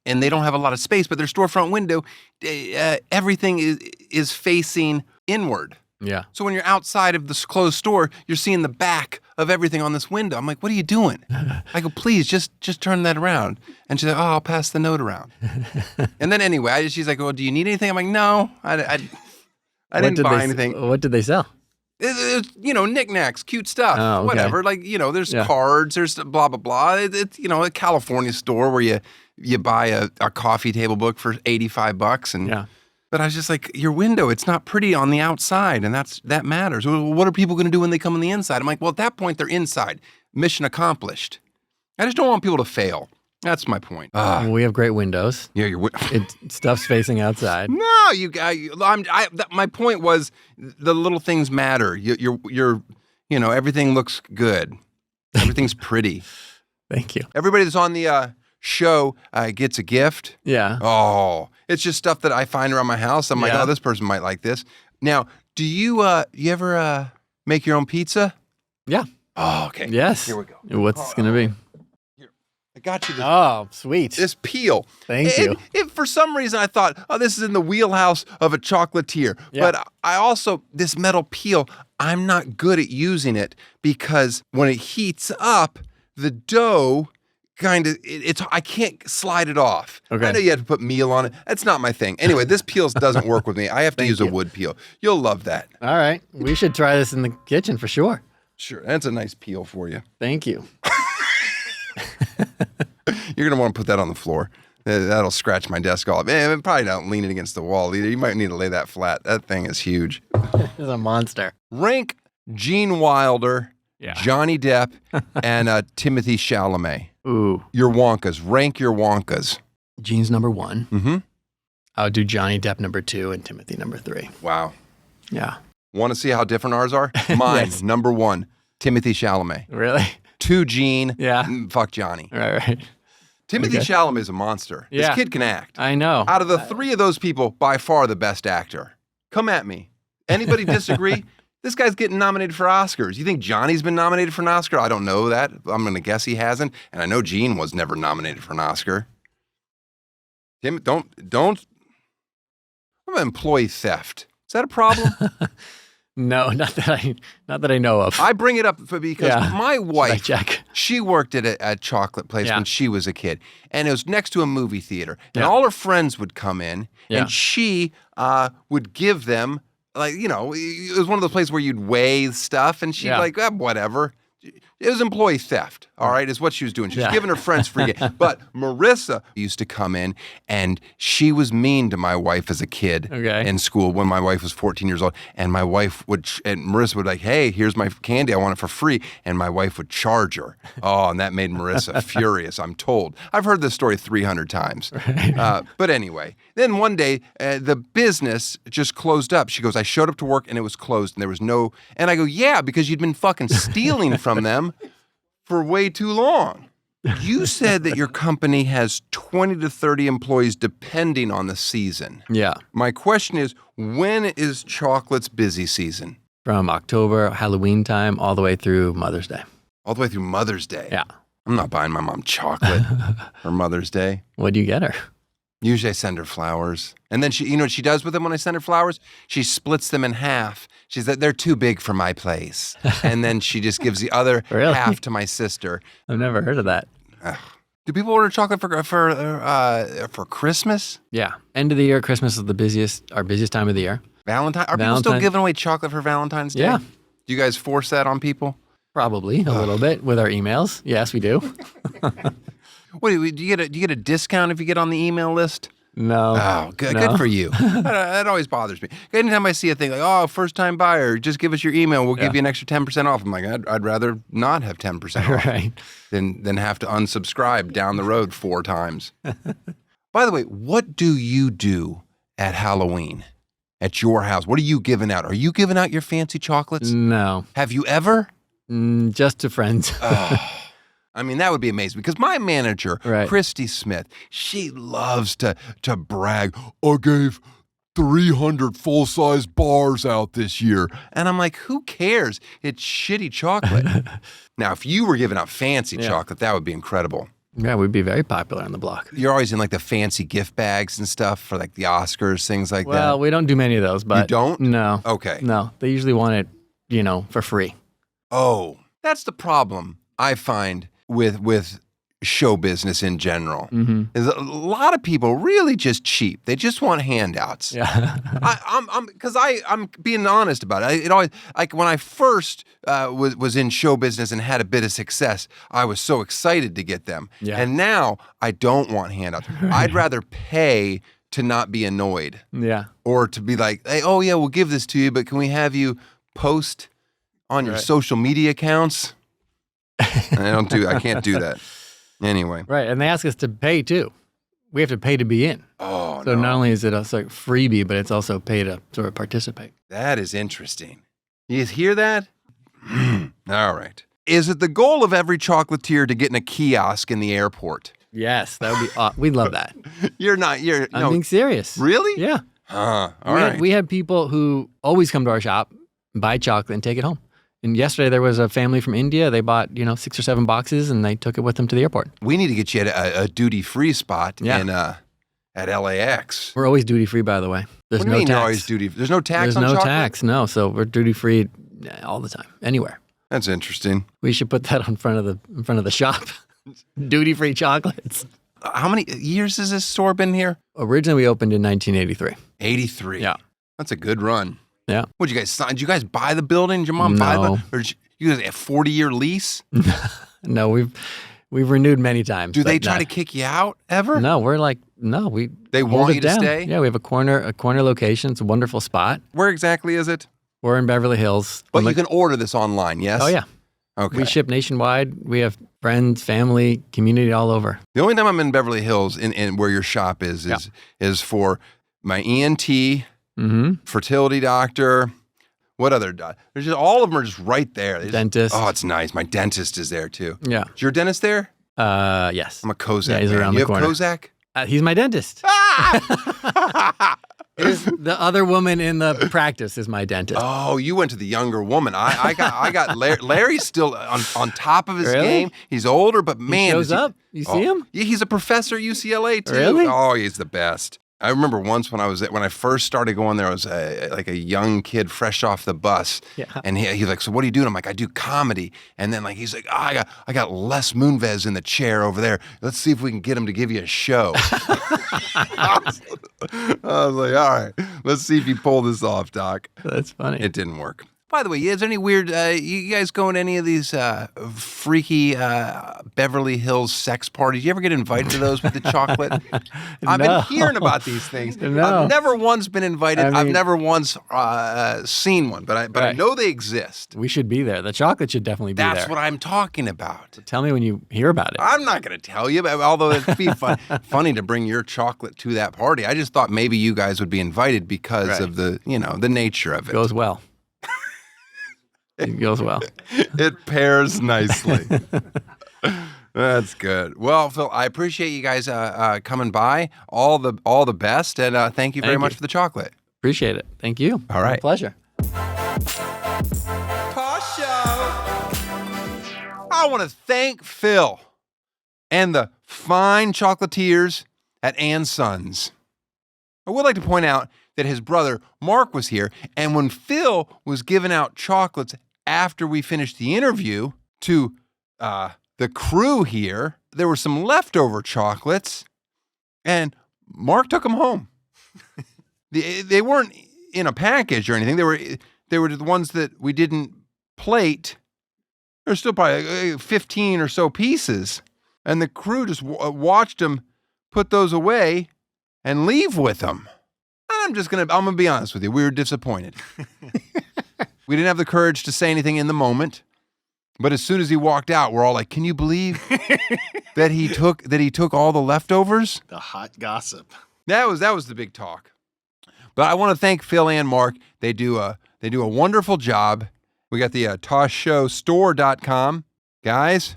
[SPEAKER 1] And they don't have a lot of space, but their storefront window, everything is facing inward.
[SPEAKER 2] Yeah.
[SPEAKER 1] So when you're outside of this closed store, you're seeing the back of everything on this window. I'm like, what are you doing? I go, please, just turn that around. And she's like, oh, I'll pass the note around. And then anyway, she's like, well, do you need anything? I'm like, no, I didn't buy anything.
[SPEAKER 2] What did they sell?
[SPEAKER 1] It's, knickknacks, cute stuff,
[SPEAKER 2] okay.
[SPEAKER 1] whatever. Like, there's cards, there's blah, blah, blah. It's, a California store where you buy a coffee table book for $85 and but I was just like, your window, it's not pretty on the outside, and that matters. Well, what are people going to do when they come on the inside? I'm like, well, at that point, they're inside. Mission accomplished. I just don't want people to fail. That's my point.
[SPEAKER 2] We have great windows.
[SPEAKER 1] Yeah,
[SPEAKER 2] Stuff's facing outside.
[SPEAKER 1] No, you guys. My point was the little things matter. You're everything looks good. Everything's pretty.
[SPEAKER 2] Thank you.
[SPEAKER 1] Everybody that's on the show gets a gift.
[SPEAKER 2] Yeah.
[SPEAKER 1] Oh, it's just stuff that I find around my house. I'm like, oh, this person might like this. Now, do you ever make your own pizza?
[SPEAKER 2] Yeah.
[SPEAKER 1] Oh, okay.
[SPEAKER 2] Yes.
[SPEAKER 1] Here we go.
[SPEAKER 2] What's it going to be?
[SPEAKER 1] I got you this.
[SPEAKER 2] Oh, sweet.
[SPEAKER 1] This peel.
[SPEAKER 2] Thank you.
[SPEAKER 1] For some reason, I thought, oh, this is in the wheelhouse of a chocolatier. Yeah. But I also, this metal peel, I'm not good at using it because when it heats up, the dough kind of, I can't slide it off.
[SPEAKER 2] Okay.
[SPEAKER 1] I know you have to put meal on it. That's not my thing. Anyway, this peel doesn't work with me. I have to use a wood peel. You'll love that.
[SPEAKER 2] All right. We should try this in the kitchen for sure.
[SPEAKER 1] Sure. That's a nice peel for you.
[SPEAKER 2] Thank you.
[SPEAKER 1] You're going to want to put that on the floor. That'll scratch my desk off. Probably not lean it against the wall either. You might need to lay that flat. That thing is huge.
[SPEAKER 2] It's a monster.
[SPEAKER 1] Rank Gene Wilder, Johnny Depp, and Timothy Chalamet.
[SPEAKER 2] Ooh.
[SPEAKER 1] Your Wonkas. Rank your Wonkas.
[SPEAKER 2] Gene's number 1.
[SPEAKER 1] Mm-hmm.
[SPEAKER 2] I would do Johnny Depp number 2 and Timothy number 3.
[SPEAKER 1] Wow.
[SPEAKER 2] Yeah.
[SPEAKER 1] Want to see how different ours are? Mine,
[SPEAKER 2] Yes.
[SPEAKER 1] number 1, Timothy Chalamet.
[SPEAKER 2] Really?
[SPEAKER 1] 2, Gene.
[SPEAKER 2] Yeah.
[SPEAKER 1] Fuck Johnny.
[SPEAKER 2] Right.
[SPEAKER 1] Timothy Chalamet is a monster.
[SPEAKER 2] Yeah.
[SPEAKER 1] This kid can act.
[SPEAKER 2] I know.
[SPEAKER 1] Out of the 3 of those people, by far the best actor. Come at me. Anybody disagree? This guy's getting nominated for Oscars. You think Johnny's been nominated for an Oscar? I don't know that. I'm going to guess he hasn't. And I know Gene was never nominated for an Oscar. Tim, don't. I'm employee theft. Is that a problem?
[SPEAKER 2] No, not that I know of.
[SPEAKER 1] I bring it up because my wife,
[SPEAKER 2] check?
[SPEAKER 1] She worked at a chocolate place when she was a kid, and it was next to a movie theater, and
[SPEAKER 2] Yeah.
[SPEAKER 1] all her friends would come in,
[SPEAKER 2] Yeah.
[SPEAKER 1] and she would give them, like, it was one of those places where you'd weigh stuff, and she'd
[SPEAKER 2] Yeah.
[SPEAKER 1] like, whatever. it was employee theft, all right, is what she was doing. She was giving her friends free game. But Marissa used to come in, and she was mean to my wife as a kid in school when my wife was 14 years old. And my wife and Marissa would like, hey, here's my candy. I want it for free. And my wife would charge her. Oh, and that made Marissa furious, I'm told. I've heard this story 300 times. But anyway, then one day, the business just closed up. She goes, I showed up to work, and it was closed, and there was no, and I go, yeah, because you'd been fucking stealing from them for way too long. You said that your company has 20 to 30 employees depending on the season.
[SPEAKER 2] Yeah.
[SPEAKER 1] My question is, when is Chocolate's busy season?
[SPEAKER 2] From October, Halloween time, all the way through Mother's Day.
[SPEAKER 1] All the way through Mother's Day?
[SPEAKER 2] Yeah.
[SPEAKER 1] I'm not buying my mom chocolate for Mother's Day.
[SPEAKER 2] What do you get her?
[SPEAKER 1] Usually I send her flowers. And then she, you know what she does with them when I send her flowers? She splits them in half. She's like, they're too big for my place. And then she just gives the other half to my sister.
[SPEAKER 2] I've never heard of that.
[SPEAKER 1] Do people order chocolate for Christmas?
[SPEAKER 2] Yeah. End of the year, Christmas is our busiest time of the year.
[SPEAKER 1] Valentine? Are people still giving away chocolate for Valentine's Day?
[SPEAKER 2] Yeah.
[SPEAKER 1] Do you guys force that on people?
[SPEAKER 2] Probably a little bit with our emails. Yes, we do.
[SPEAKER 1] What do you get a discount if you get on the email list?
[SPEAKER 2] No.
[SPEAKER 1] Oh, good. Good for you. That always bothers me. Anytime I see a thing like, oh, first time buyer, just give us your email. We'll give you an extra 10% off. I'm like, I'd rather not have 10% off than have to unsubscribe down the road 4 times. By the way, what do you do at Halloween at your house? What are you giving out? Are you giving out your fancy chocolates?
[SPEAKER 2] No.
[SPEAKER 1] Have you ever?
[SPEAKER 2] Just to friends.
[SPEAKER 1] I mean, that would be amazing because my manager, Christy Smith, she loves to brag. I gave 300 full-size bars out this year. And I'm like, who cares? It's shitty chocolate. Now, if you were giving out fancy chocolate, that would be incredible.
[SPEAKER 2] Yeah, we'd be very popular on the block.
[SPEAKER 1] You're always in like the fancy gift bags and stuff for like the Oscars, things like that.
[SPEAKER 2] Well, we don't do many of those, but.
[SPEAKER 1] You don't?
[SPEAKER 2] No.
[SPEAKER 1] Okay.
[SPEAKER 2] No, they usually want it, for free.
[SPEAKER 1] Oh, that's the problem I find with show business in general. Is a lot of people really just cheap. They just want handouts.
[SPEAKER 2] Yeah.
[SPEAKER 1] I'm being honest about it. It always, like when I first was in show business and had a bit of success, I was so excited to get them.
[SPEAKER 2] Yeah.
[SPEAKER 1] And now I don't want handouts. I'd rather pay to not be annoyed.
[SPEAKER 2] Yeah.
[SPEAKER 1] Or to be like, hey, oh yeah, we'll give this to you, but can we have you post on your social media accounts? I can't do that. Anyway.
[SPEAKER 2] Right. And they ask us to pay too. We have to pay to be in.
[SPEAKER 1] Oh,
[SPEAKER 2] so not only is it a sort of freebie, but it's also pay to sort of participate.
[SPEAKER 1] That is interesting. You hear that? All right. Is it the goal of every chocolatier to get in a kiosk in the airport?
[SPEAKER 2] Yes, that would be we'd love that.
[SPEAKER 1] I'm
[SPEAKER 2] being serious.
[SPEAKER 1] Really?
[SPEAKER 2] Yeah.
[SPEAKER 1] All right.
[SPEAKER 2] We had people who always come to our shop, buy chocolate and take it home. And yesterday there was a family from India. They bought, 6 or 7 boxes and they took it with them to the airport.
[SPEAKER 1] We need to get you at a duty-free spot at LAX.
[SPEAKER 2] We're always duty-free, by the way. There's no tax.
[SPEAKER 1] You're always duty? There's no tax on
[SPEAKER 2] chocolate?
[SPEAKER 1] chocolate?
[SPEAKER 2] There's no tax, no. So we're duty-free all the time, anywhere.
[SPEAKER 1] That's interesting.
[SPEAKER 2] We should put that in front of the shop. Duty-free chocolates.
[SPEAKER 1] How many years has this store been here?
[SPEAKER 2] Originally, we opened in 1983.
[SPEAKER 1] 83.
[SPEAKER 2] Yeah.
[SPEAKER 1] That's a good run.
[SPEAKER 2] Yeah.
[SPEAKER 1] What did you guys sign? Did you guys buy the building? Did your mom buy the or did you guys a 40-year lease?
[SPEAKER 2] No, we've renewed many times.
[SPEAKER 1] Do they try to kick you out ever?
[SPEAKER 2] No, we're like,
[SPEAKER 1] they want you to stay?
[SPEAKER 2] Yeah, we have a corner location. It's a wonderful spot.
[SPEAKER 1] Where exactly is it?
[SPEAKER 2] We're in Beverly Hills.
[SPEAKER 1] But you can order this online, yes?
[SPEAKER 2] Oh, yeah.
[SPEAKER 1] Okay.
[SPEAKER 2] We ship nationwide. We have friends, family, community all over.
[SPEAKER 1] The only time I'm in Beverly Hills in where your shop is for my ENT, fertility doctor. What other doctor? There's just all of them are just right there.
[SPEAKER 2] Dentist.
[SPEAKER 1] Oh, it's nice. My dentist is there too.
[SPEAKER 2] Yeah.
[SPEAKER 1] Is your dentist there?
[SPEAKER 2] Yes.
[SPEAKER 1] I'm a Kozak.
[SPEAKER 2] Yeah, he's
[SPEAKER 1] man.
[SPEAKER 2] around
[SPEAKER 1] you
[SPEAKER 2] the corner.
[SPEAKER 1] have Kozak?
[SPEAKER 2] He's my dentist. The other woman in the practice is my dentist.
[SPEAKER 1] Oh, you went to the younger woman. I got Larry's still on top of his game. He's older, but man,
[SPEAKER 2] he shows up. You see him?
[SPEAKER 1] Yeah, he's a professor at UCLA too.
[SPEAKER 2] Really?
[SPEAKER 1] Oh, he's the best. I remember once when I first started going there, I was like a young kid fresh off the bus. Yeah. And he's like, so what are you doing? I'm like, I do comedy. And then he's like, I got Les Moonves in the chair over there. Let's see if we can get him to give you a show. I was like, all right, let's see if you pull this off, Doc.
[SPEAKER 2] That's funny.
[SPEAKER 1] It didn't work. By the way, is there any weird, you guys going to any of these freaky Beverly Hills sex parties? You ever get invited to those with the chocolate? I've been hearing about these things.
[SPEAKER 2] No.
[SPEAKER 1] I've never once been invited.
[SPEAKER 2] I mean-
[SPEAKER 1] I've never once seen one, but I
[SPEAKER 2] Right.
[SPEAKER 1] know they exist.
[SPEAKER 2] We should be there. The chocolate should definitely be there.
[SPEAKER 1] That's what I'm talking about.
[SPEAKER 2] Tell me when you hear about it.
[SPEAKER 1] I'm not going to tell you, but although it'd be funny to bring your chocolate to that party. I just thought maybe you guys would be invited because
[SPEAKER 2] Right.
[SPEAKER 1] of the nature of it.
[SPEAKER 2] Goes well. It goes well.
[SPEAKER 1] It pairs nicely. That's good. Well, Phil, I appreciate you guys coming by. All the best, and thank you very
[SPEAKER 2] Thank
[SPEAKER 1] much
[SPEAKER 2] you.
[SPEAKER 1] for the chocolate.
[SPEAKER 2] Appreciate it. Thank you.
[SPEAKER 1] All right.
[SPEAKER 2] My pleasure.
[SPEAKER 1] Tosh Show. I want to thank Phil and the fine chocolatiers at andSons. I would like to point out that his brother Mark was here, and when Phil was giving out chocolates after we finished the interview to the crew here, there were some leftover chocolates, and Mark took them home. They weren't in a package or anything. They were the ones that we didn't plate. There's still probably 15 or so pieces, and the crew just watched him put those away and leave with them. I'm gonna be honest with you. We were disappointed. We didn't have the courage to say anything in the moment, but as soon as he walked out, we're all like, "Can you believe that he took all the leftovers?"
[SPEAKER 5] The hot gossip.
[SPEAKER 1] That was the big talk. But I want to thank Phil and Mark. They do a wonderful job. We got the toshshowstore.com. Guys,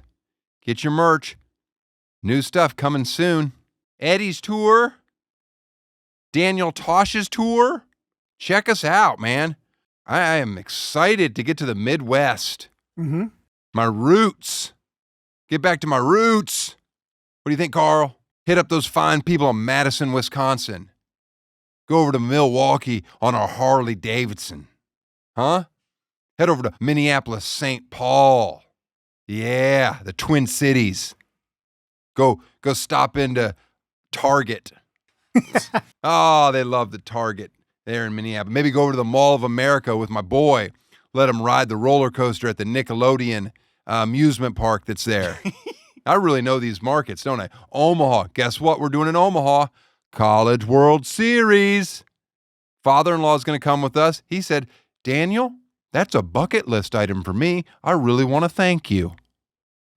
[SPEAKER 1] get your merch. New stuff coming soon. Eddie's tour. Daniel Tosh's tour. Check us out, man. I am excited to get to the Midwest.
[SPEAKER 3] Mm-hmm.
[SPEAKER 1] My roots. Get back to my roots. What do you think, Carl? Hit up those fine people in Madison, Wisconsin. Go over to Milwaukee on our Harley Davidson. Huh? Head over to Minneapolis, St. Paul. Yeah, the Twin Cities. Go stop into Target. Oh, they love the Target there in Minneapolis. Maybe go over to the Mall of America with my boy. Let him ride the roller coaster at the Nickelodeon amusement park that's there. I really know these markets, don't I? Omaha. Guess what we're doing in Omaha? College World Series. Father-in-law is going to come with us. He said, "Daniel, that's a bucket list item for me. I really want to thank you."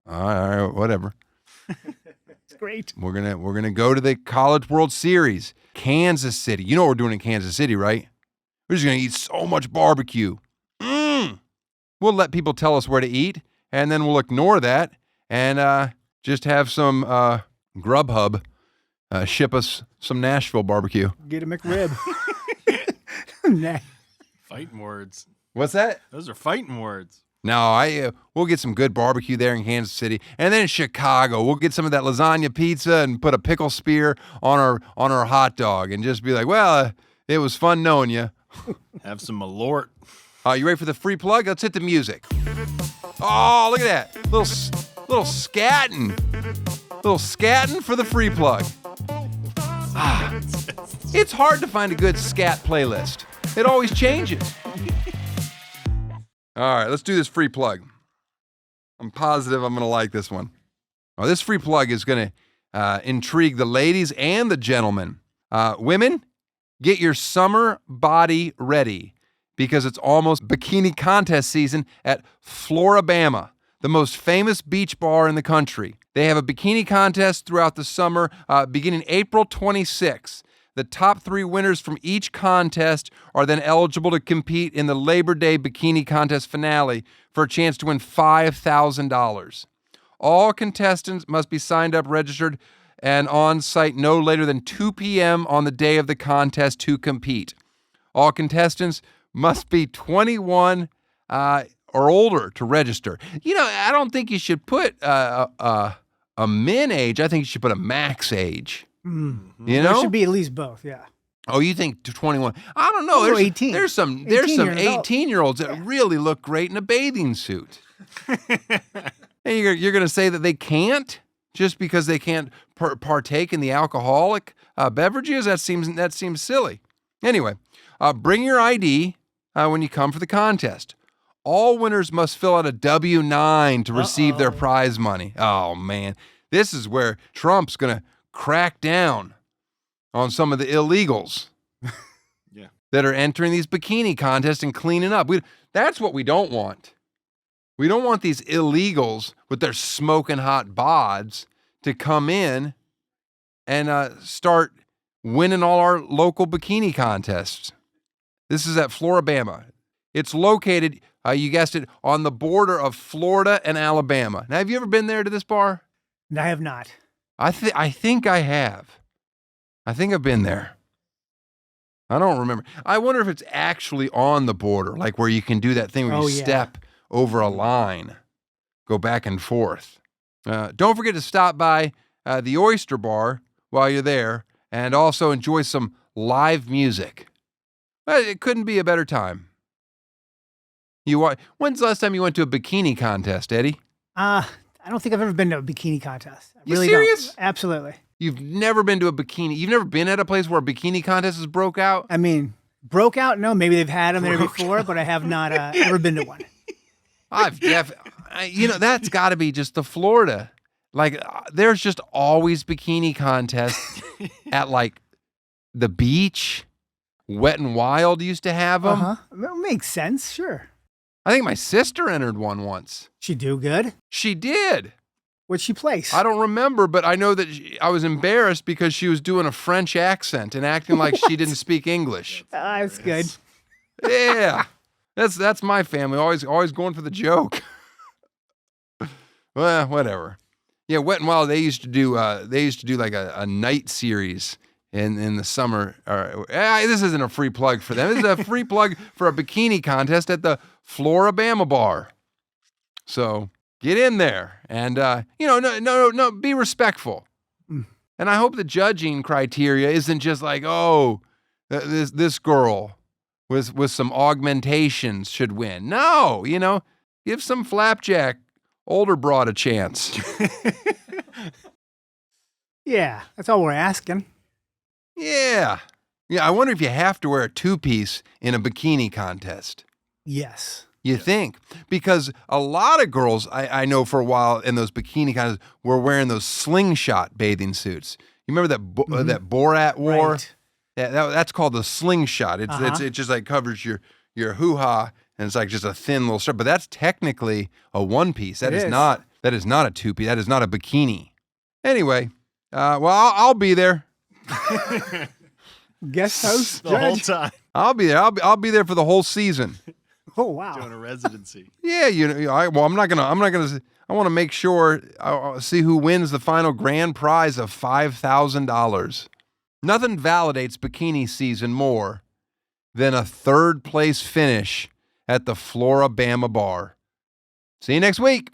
[SPEAKER 1] All right, whatever.
[SPEAKER 3] It's great.
[SPEAKER 1] We're gonna go to the College World Series. Kansas City. You know what we're doing in Kansas City, right? We're just gonna eat so much barbecue. We'll let people tell us where to eat, and then we'll ignore that and just have some Grubhub ship us some Nashville barbecue.
[SPEAKER 3] Get a McRib. Nah.
[SPEAKER 5] Fighting words.
[SPEAKER 1] What's that?
[SPEAKER 5] Those are fighting words.
[SPEAKER 1] No, we'll get some good barbecue there in Kansas City, and then in Chicago, we'll get some of that lasagna pizza and put a pickle spear on our hot dog, and just be like, "Well, it was fun knowing you."
[SPEAKER 5] Have some Malort.
[SPEAKER 1] You ready for the free plug? Let's hit the music. Oh, look at that little scatting for the free plug. It's hard to find a good scat playlist. It always changes. All right, let's do this free plug. I'm positive I'm going to like this one. Oh, this free plug is going to intrigue the ladies and the gentlemen. Women, get your summer body ready because it's almost bikini contest season at Floribama, the most famous beach bar in the country. They have a bikini contest throughout the summer beginning April 26th. The top 3 winners from each contest are then eligible to compete in the Labor Day Bikini Contest finale for a chance to win $5,000. All contestants must be signed up, registered, and on site no later than 2 p.m. on the day of the contest to compete. All contestants must be 21 or older to register. You know, I don't think you should put a min age. I think you should put a max age. You
[SPEAKER 3] There
[SPEAKER 1] know?
[SPEAKER 3] should be at least both, yeah.
[SPEAKER 1] Oh, you think 21? I don't know.
[SPEAKER 3] Or
[SPEAKER 1] There's
[SPEAKER 3] 18.
[SPEAKER 1] There's some 18-year-olds that really look great in a bathing suit. And you're going to say that they can't just because they can't partake in the alcoholic beverages? That seems silly. Anyway, bring your ID when you come for the contest. All winners must fill out a W-9 to receive their prize money. Oh, man. This is where Trump's going to crack down on some of the illegals that are entering these bikini contests and cleaning up. That's what we don't want. We don't want these illegals with their smoking hot bods to come in and start winning all our local bikini contests. This is at Floribama. It's located, you guessed it, on the border of Florida and Alabama. Now, have you ever been there to this bar?
[SPEAKER 3] I have not.
[SPEAKER 1] I think I have. I think I've been there. I don't remember. I wonder if it's actually on the border, like where you can do that thing where you step over a line, go back and forth. Don't forget to stop by the Oyster Bar while you're there and also enjoy some live music. It couldn't be a better time. When's the last time you went to a bikini contest, Eddie?
[SPEAKER 3] I don't think I've ever been to a bikini contest. I
[SPEAKER 1] You
[SPEAKER 3] really
[SPEAKER 1] serious?
[SPEAKER 3] don't. Absolutely.
[SPEAKER 1] You've never been to a bikini. You've never been at a place where a bikini contest has broke out?
[SPEAKER 3] I mean, broke out? No, maybe they've had them there before, but I have not ever been to one.
[SPEAKER 1] That's got to be just the Florida. Like, there's just always bikini contests at like the beach. Wet and Wild used to have them.
[SPEAKER 3] That makes sense. Sure.
[SPEAKER 1] I think my sister entered one once.
[SPEAKER 3] She do good?
[SPEAKER 1] She did.
[SPEAKER 3] What'd she place?
[SPEAKER 1] I don't remember, but I know that I was embarrassed because she was doing a French accent and acting like she didn't speak English.
[SPEAKER 3] That's good.
[SPEAKER 1] Yeah. That's my family. Always going for the joke. Well, whatever. Yeah, Wet and Wild, they used to do like a night series in the summer. This isn't a free plug for them. This is a free plug for a bikini contest at the Floribama Bar. So get in there and no, be respectful. And I hope the judging criteria isn't just like, this girl with some augmentations should win. No, give some flapjack older broad a chance.
[SPEAKER 3] Yeah, that's all we're asking.
[SPEAKER 1] Yeah. I wonder if you have to wear a two-piece in a bikini contest.
[SPEAKER 3] Yes.
[SPEAKER 1] You think? Because a lot of girls I know for a while in those bikini contests were wearing those slingshot bathing suits. You remember that that Borat wore?
[SPEAKER 3] Right.
[SPEAKER 1] That's called the slingshot. It just like covers your hoo-ha and it's like just a thin little strip. But that's technically a one-piece. That is not a two-piece. That is not a bikini. Anyway, I'll be there.
[SPEAKER 3] Guest host
[SPEAKER 5] The whole
[SPEAKER 3] judge.
[SPEAKER 5] time.
[SPEAKER 1] I'll be there. I'll be there for the whole season.
[SPEAKER 3] Oh wow.
[SPEAKER 5] Doing a residency.
[SPEAKER 1] Yeah, I want to make sure I'll see who wins the final grand prize of $5,000. Nothing validates bikini season more than a third place finish at the Floribama Bar. See you next week.